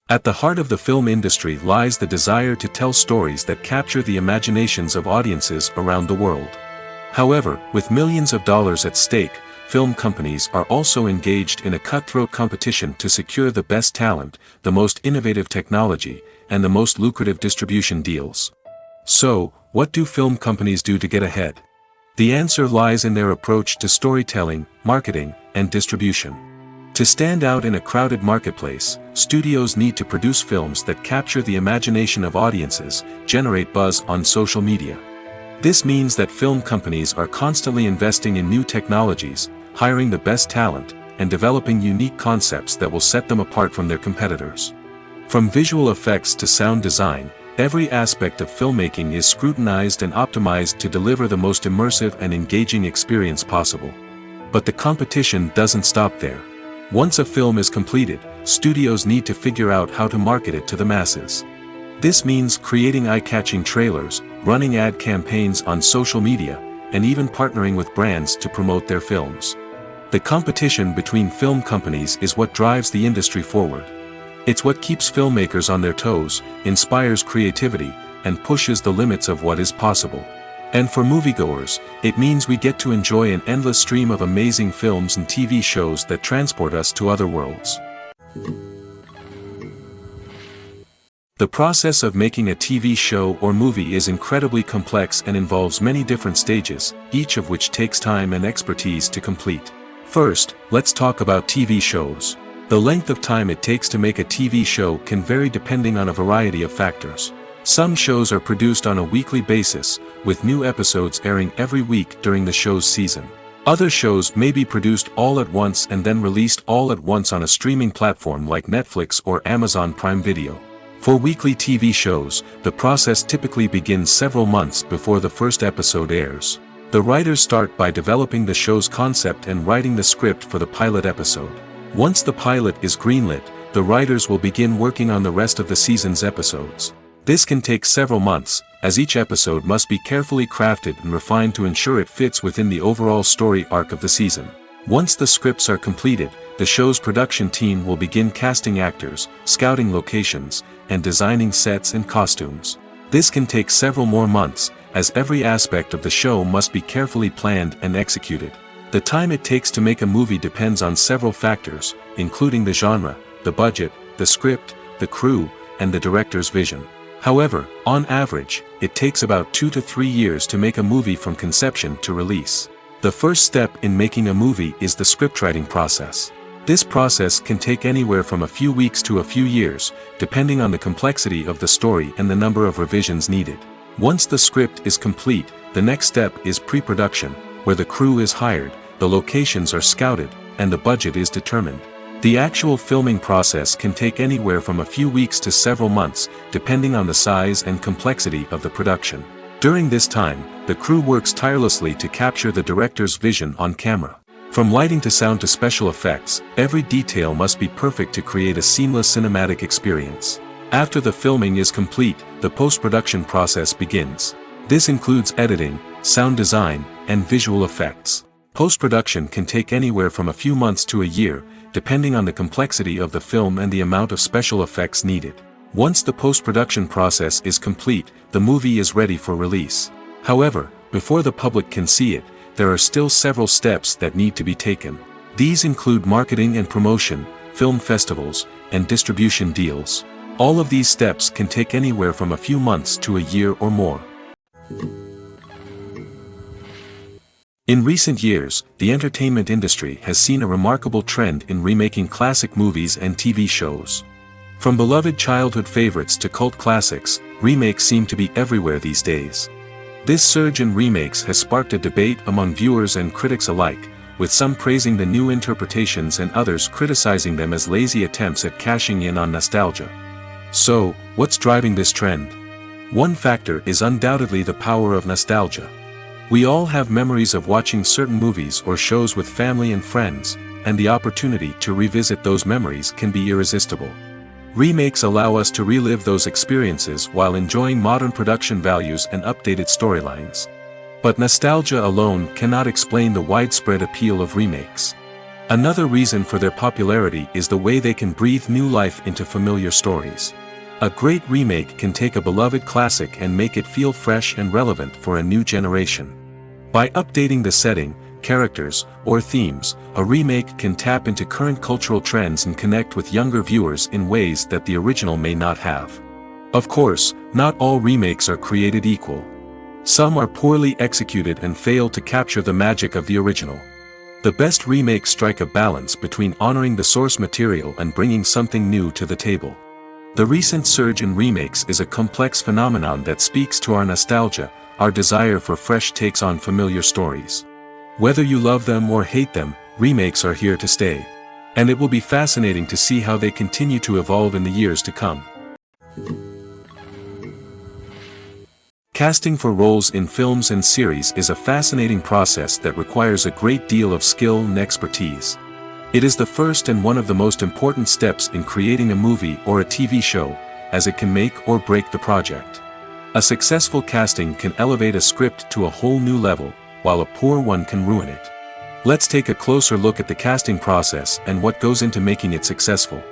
Speaker 1: At the heart of the film industry lies the desire to tell stories that capture the imaginations of audiences around the world. However, with millions of dollars at stake, film companies are also engaged in a cutthroat competition to secure the best talent, the most innovative technology, and the most lucrative distribution deals. So, what do film companies do to get ahead? The answer lies in their approach to storytelling, marketing, and distribution. To stand out in a crowded marketplace, studios need to produce films that capture the imagination of audiences, generate buzz on social media. This means that film companies are constantly investing in new technologies, hiring the best talent, and developing unique concepts that will set them apart from their competitors. From visual effects to sound design, every aspect of filmmaking is scrutinized and optimized to deliver the most immersive and engaging experience possible. But the competition doesn't stop there. Once a film is completed, studios need to figure out how to market it to the masses. This means creating eye-catching trailers, running ad campaigns on social media, and even partnering with brands to promote their films. The competition between film companies is what drives the industry forward. It's what keeps filmmakers on their toes, inspires creativity, and pushes the limits of what is possible. And for moviegoers, it means we get to enjoy an endless stream of amazing films and TV shows that transport us to other worlds. The process of making a TV show or movie is incredibly complex and involves many different stages, each of which takes time and expertise to complete. First, let's talk about TV shows. The length of time it takes to make a TV show can vary depending on a variety of factors. Some shows are produced on a weekly basis, with new episodes airing every week during the show's season. Other shows may be produced all at once and then released all at once on a streaming platform like Netflix or Amazon Prime Video. For weekly TV shows, the process typically begins several months before the first episode airs. The writers start by developing the show's concept and writing the script for the pilot episode. Once the pilot is greenlit, the writers will begin working on the rest of the season's episodes. This can take several months, as each episode must be carefully crafted and refined to ensure it fits within the overall story arc of the season. Once the scripts are completed, the show's production team will begin casting actors, scouting locations, and designing sets and costumes. This can take several more months, as every aspect of the show must be carefully planned and executed. The time it takes to make a movie depends on several factors, including the genre, the budget, the script, the crew, and the director's vision. However, on average, it takes about 2 to 3 years to make a movie from conception to release. The first step in making a movie is the scriptwriting process. This process can take anywhere from a few weeks to a few years, depending on the complexity of the story and the number of revisions needed. Once the script is complete, the next step is pre-production, where the crew is hired, the locations are scouted, and the budget is determined. The actual filming process can take anywhere from a few weeks to several months, depending on the size and complexity of the production. During this time, the crew works tirelessly to capture the director's vision on camera. From lighting to sound to special effects, every detail must be perfect to create a seamless cinematic experience. After the filming is complete, the post-production process begins. This includes editing, sound design, and visual effects. Post-production can take anywhere from a few months to a year, depending on the complexity of the film and the amount of special effects needed. Once the post-production process is complete, the movie is ready for release. However, before the public can see it, there are still several steps that need to be taken. These include marketing and promotion, film festivals, and distribution deals. All of these steps can take anywhere from a few months to a year or more. In recent years, the entertainment industry has seen a remarkable trend in remaking classic movies and TV shows. From beloved childhood favorites to cult classics, remakes seem to be everywhere these days. This surge in remakes has sparked a debate among viewers and critics alike, with some praising the new interpretations and others criticizing them as lazy attempts at cashing in on nostalgia. So, what's driving this trend? One factor is undoubtedly the power of nostalgia. We all have memories of watching certain movies or shows with family and friends, and the opportunity to revisit those memories can be irresistible. Remakes allow us to relive those experiences while enjoying modern production values and updated storylines. But nostalgia alone cannot explain the widespread appeal of remakes. Another reason for their popularity is the way they can breathe new life into familiar stories. A great remake can take a beloved classic and make it feel fresh and relevant for a new generation. By updating the setting, characters, or themes, a remake can tap into current cultural trends and connect with younger viewers in ways that the original may not have. Of course, not all remakes are created equal. Some are poorly executed and fail to capture the magic of the original. The best remakes strike a balance between honoring the source material and bringing something new to the table. The recent surge in remakes is a complex phenomenon that speaks to our nostalgia, our desire for fresh takes on familiar stories. Whether you love them or hate them, remakes are here to stay. And it will be fascinating to see how they continue to evolve in the years to come. Casting for roles in films and series is a fascinating process that requires a great deal of skill and expertise. It is the first and one of the most important steps in creating a movie or a TV show, as it can make or break the project. A successful casting can elevate a script to a whole new level, while a poor one can ruin it. Let's take a closer look at the casting process and what goes into making it successful.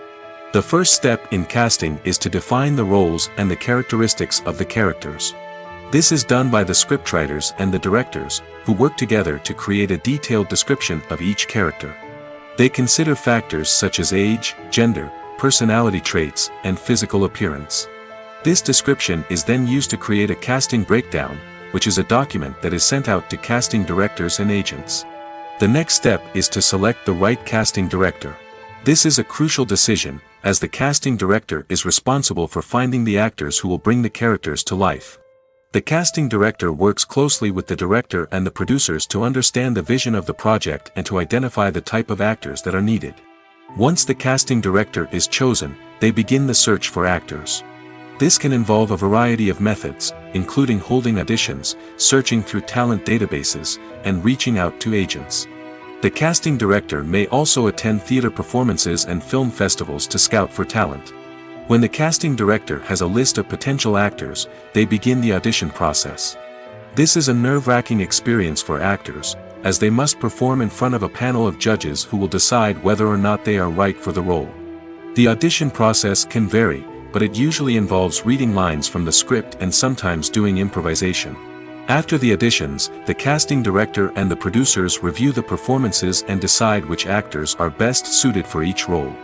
Speaker 1: The first step in casting is to define the roles and the characteristics of the characters. This is done by the scriptwriters and the directors, who work together to create a detailed description of each character. They consider factors such as age, gender, personality traits, and physical appearance. This description is then used to create a casting breakdown, which is a document that is sent out to casting directors and agents. The next step is to select the right casting director. This is a crucial decision, as the casting director is responsible for finding the actors who will bring the characters to life. The casting director works closely with the director and the producers to understand the vision of the project and to identify the type of actors that are needed. Once the casting director is chosen, they begin the search for actors. This can involve a variety of methods, including holding auditions, searching through talent databases, and reaching out to agents. The casting director may also attend theater performances and film festivals to scout for talent. When the casting director has a list of potential actors, they begin the audition process. This is a nerve-wracking experience for actors, as they must perform in front of a panel of judges who will decide whether or not they are right for the role. The audition process can vary, but it usually involves reading lines from the script and sometimes doing improvisation. After the auditions, the casting director and the producers review the performances and decide which actors are best suited for each role.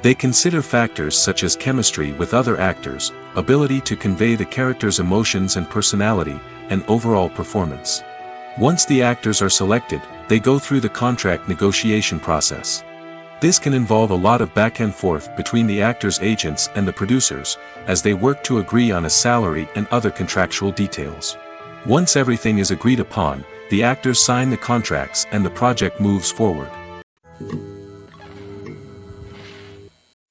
Speaker 1: They consider factors such as chemistry with other actors, ability to convey the character's emotions and personality, and overall performance. Once the actors are selected, they go through the contract negotiation process. This can involve a lot of back and forth between the actors' agents and the producers, as they work to agree on a salary and other contractual details. Once everything is agreed upon, the actors sign the contracts and the project moves forward.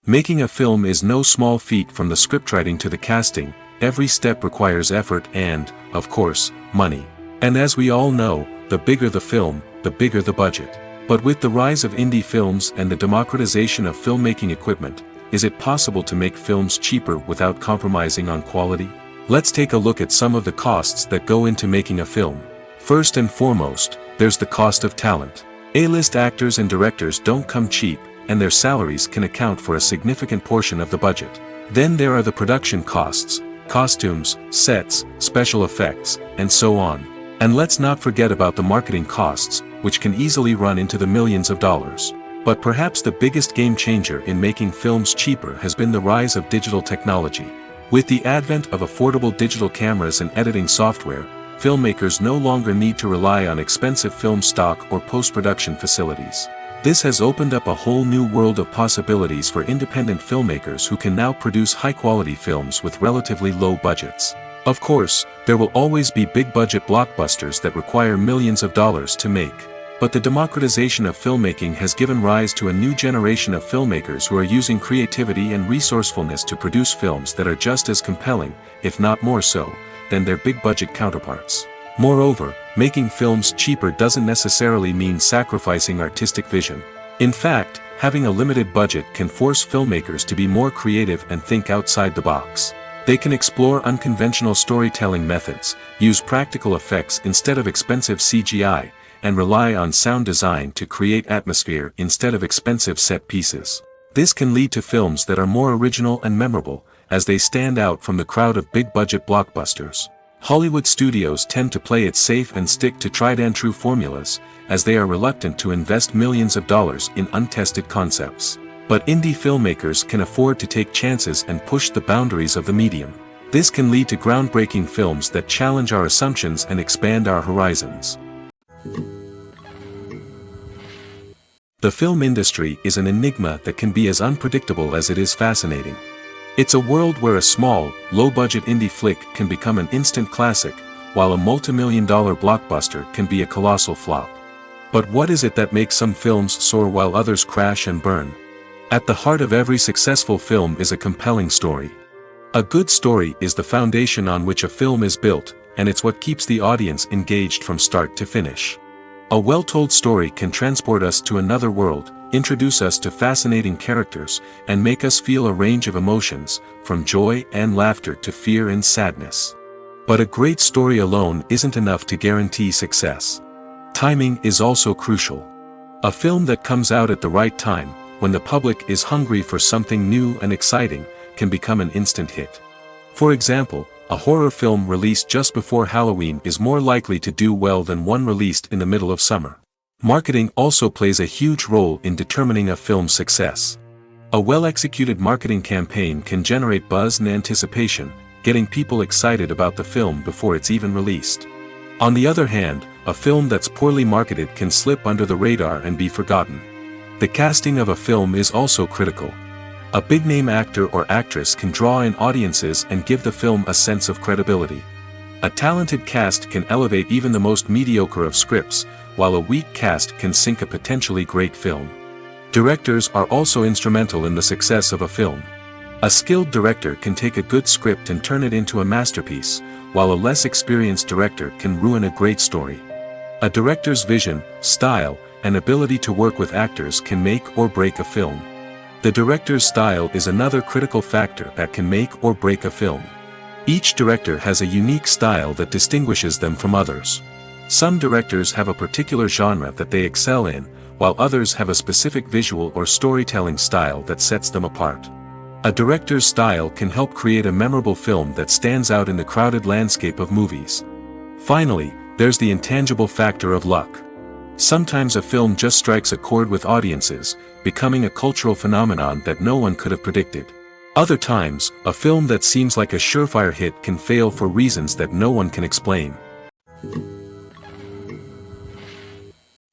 Speaker 1: Making a film is no small feat, from the scriptwriting to the casting, every step requires effort and, of course, money. And as we all know, the bigger the film, the bigger the budget. But with the rise of indie films and the democratization of filmmaking equipment, is it possible to make films cheaper without compromising on quality? Let's take a look at some of the costs that go into making a film. First and foremost, there's the cost of talent. A-list actors and directors don't come cheap, and their salaries can account for a significant portion of the budget. Then there are the production costs, costumes, sets, special effects, and so on. And let's not forget about the marketing costs, which can easily run into the millions of dollars. But perhaps the biggest game changer in making films cheaper has been the rise of digital technology. With the advent of affordable digital cameras and editing software, filmmakers no longer need to rely on expensive film stock or post-production facilities. This has opened up a whole new world of possibilities for independent filmmakers who can now produce high-quality films with relatively low budgets. Of course, there will always be big-budget blockbusters that require millions of dollars to make. But the democratization of filmmaking has given rise to a new generation of filmmakers who are using creativity and resourcefulness to produce films that are just as compelling, if not more so, than their big-budget counterparts. Moreover, making films cheaper doesn't necessarily mean sacrificing artistic vision. In fact, having a limited budget can force filmmakers to be more creative and think outside the box. They can explore unconventional storytelling methods, use practical effects instead of expensive CGI, and rely on sound design to create atmosphere instead of expensive set pieces. This can lead to films that are more original and memorable, as they stand out from the crowd of big-budget blockbusters. Hollywood studios tend to play it safe and stick to tried-and-true formulas, as they are reluctant to invest millions of dollars in untested concepts. But indie filmmakers can afford to take chances and push the boundaries of the medium. This can lead to groundbreaking films that challenge our assumptions and expand our horizons. The film industry is an enigma that can be as unpredictable as it is fascinating. It's a world where a small, low-budget indie flick can become an instant classic, while a multi-million-dollar blockbuster can be a colossal flop. But what is it that makes some films soar while others crash and burn? At the heart of every successful film is a compelling story. A good story is the foundation on which a film is built, and it's what keeps the audience engaged from start to finish. A well-told story can transport us to another world, introduce us to fascinating characters, and make us feel a range of emotions, from joy and laughter to fear and sadness. But a great story alone isn't enough to guarantee success. Timing is also crucial. A film that comes out at the right time, when the public is hungry for something new and exciting, can become an instant hit. For example, a horror film released just before Halloween is more likely to do well than one released in the middle of summer. Marketing also plays a huge role in determining a film's success. A well-executed marketing campaign can generate buzz and anticipation, getting people excited about the film before it's even released. On the other hand, a film that's poorly marketed can slip under the radar and be forgotten. The casting of a film is also critical. A big-name actor or actress can draw in audiences and give the film a sense of credibility. A talented cast can elevate even the most mediocre of scripts, while a weak cast can sink a potentially great film. Directors are also instrumental in the success of a film. A skilled director can take a good script and turn it into a masterpiece, while a less experienced director can ruin a great story. A director's vision, style, and ability to work with actors can make or break a film. The director's style is another critical factor that can make or break a film. Each director has a unique style that distinguishes them from others. Some directors have a particular genre that they excel in, while others have a specific visual or storytelling style that sets them apart. A director's style can help create a memorable film that stands out in the crowded landscape of movies. Finally, there's the intangible factor of luck. Sometimes a film just strikes a chord with audiences, becoming a cultural phenomenon that no one could have predicted. Other times, a film that seems like a surefire hit can fail for reasons that no one can explain.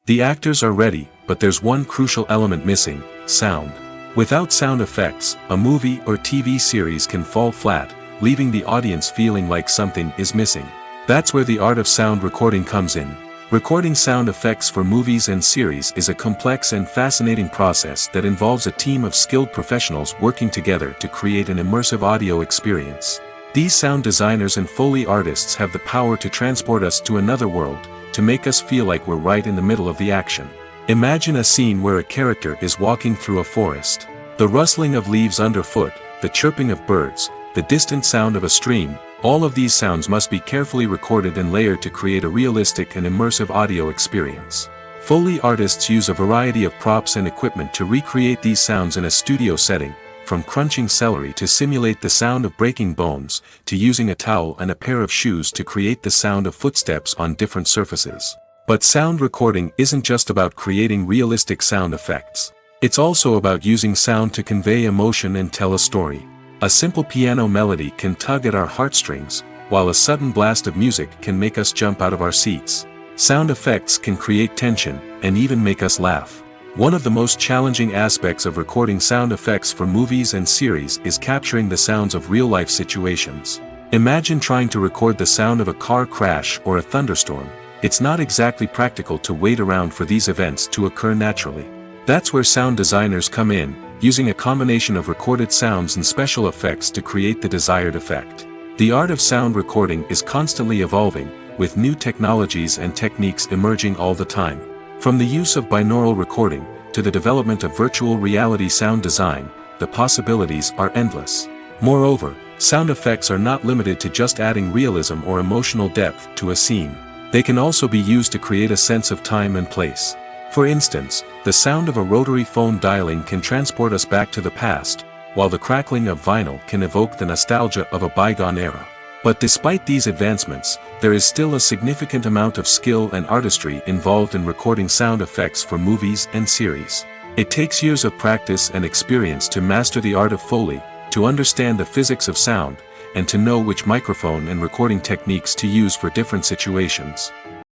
Speaker 1: The actors are ready, but there's one crucial element missing: sound. Without sound effects, a movie or TV series can fall flat, leaving the audience feeling like something is missing. That's where the art of sound recording comes in. Recording sound effects for movies and series is a complex and fascinating process that involves a team of skilled professionals working together to create an immersive audio experience. These sound designers and Foley artists have the power to transport us to another world, to make us feel like we're right in the middle of the action. Imagine a scene where a character is walking through a forest. The rustling of leaves underfoot, the chirping of birds, the distant sound of a stream, all of these sounds must be carefully recorded and layered to create a realistic and immersive audio experience. Foley artists use a variety of props and equipment to recreate these sounds in a studio setting, from crunching celery to simulate the sound of breaking bones, to using a towel and a pair of shoes to create the sound of footsteps on different surfaces. But sound recording isn't just about creating realistic sound effects. It's also about using sound to convey emotion and tell a story. A simple piano melody can tug at our heartstrings, while a sudden blast of music can make us jump out of our seats. Sound effects can create tension, and even make us laugh. One of the most challenging aspects of recording sound effects for movies and series is capturing the sounds of real-life situations. Imagine trying to record the sound of a car crash or a thunderstorm. It's not exactly practical to wait around for these events to occur naturally. That's where sound designers come in, using a combination of recorded sounds and special effects to create the desired effect. The art of sound recording is constantly evolving, with new technologies and techniques emerging all the time. From the use of binaural recording, to the development of virtual reality sound design, the possibilities are endless. Moreover, sound effects are not limited to just adding realism or emotional depth to a scene. They can also be used to create a sense of time and place. For instance, the sound of a rotary phone dialing can transport us back to the past, while the crackling of vinyl can evoke the nostalgia of a bygone era. But despite these advancements, there is still a significant amount of skill and artistry involved in recording sound effects for movies and series. It takes years of practice and experience to master the art of Foley, to understand the physics of sound, and to know which microphone and recording techniques to use for different situations.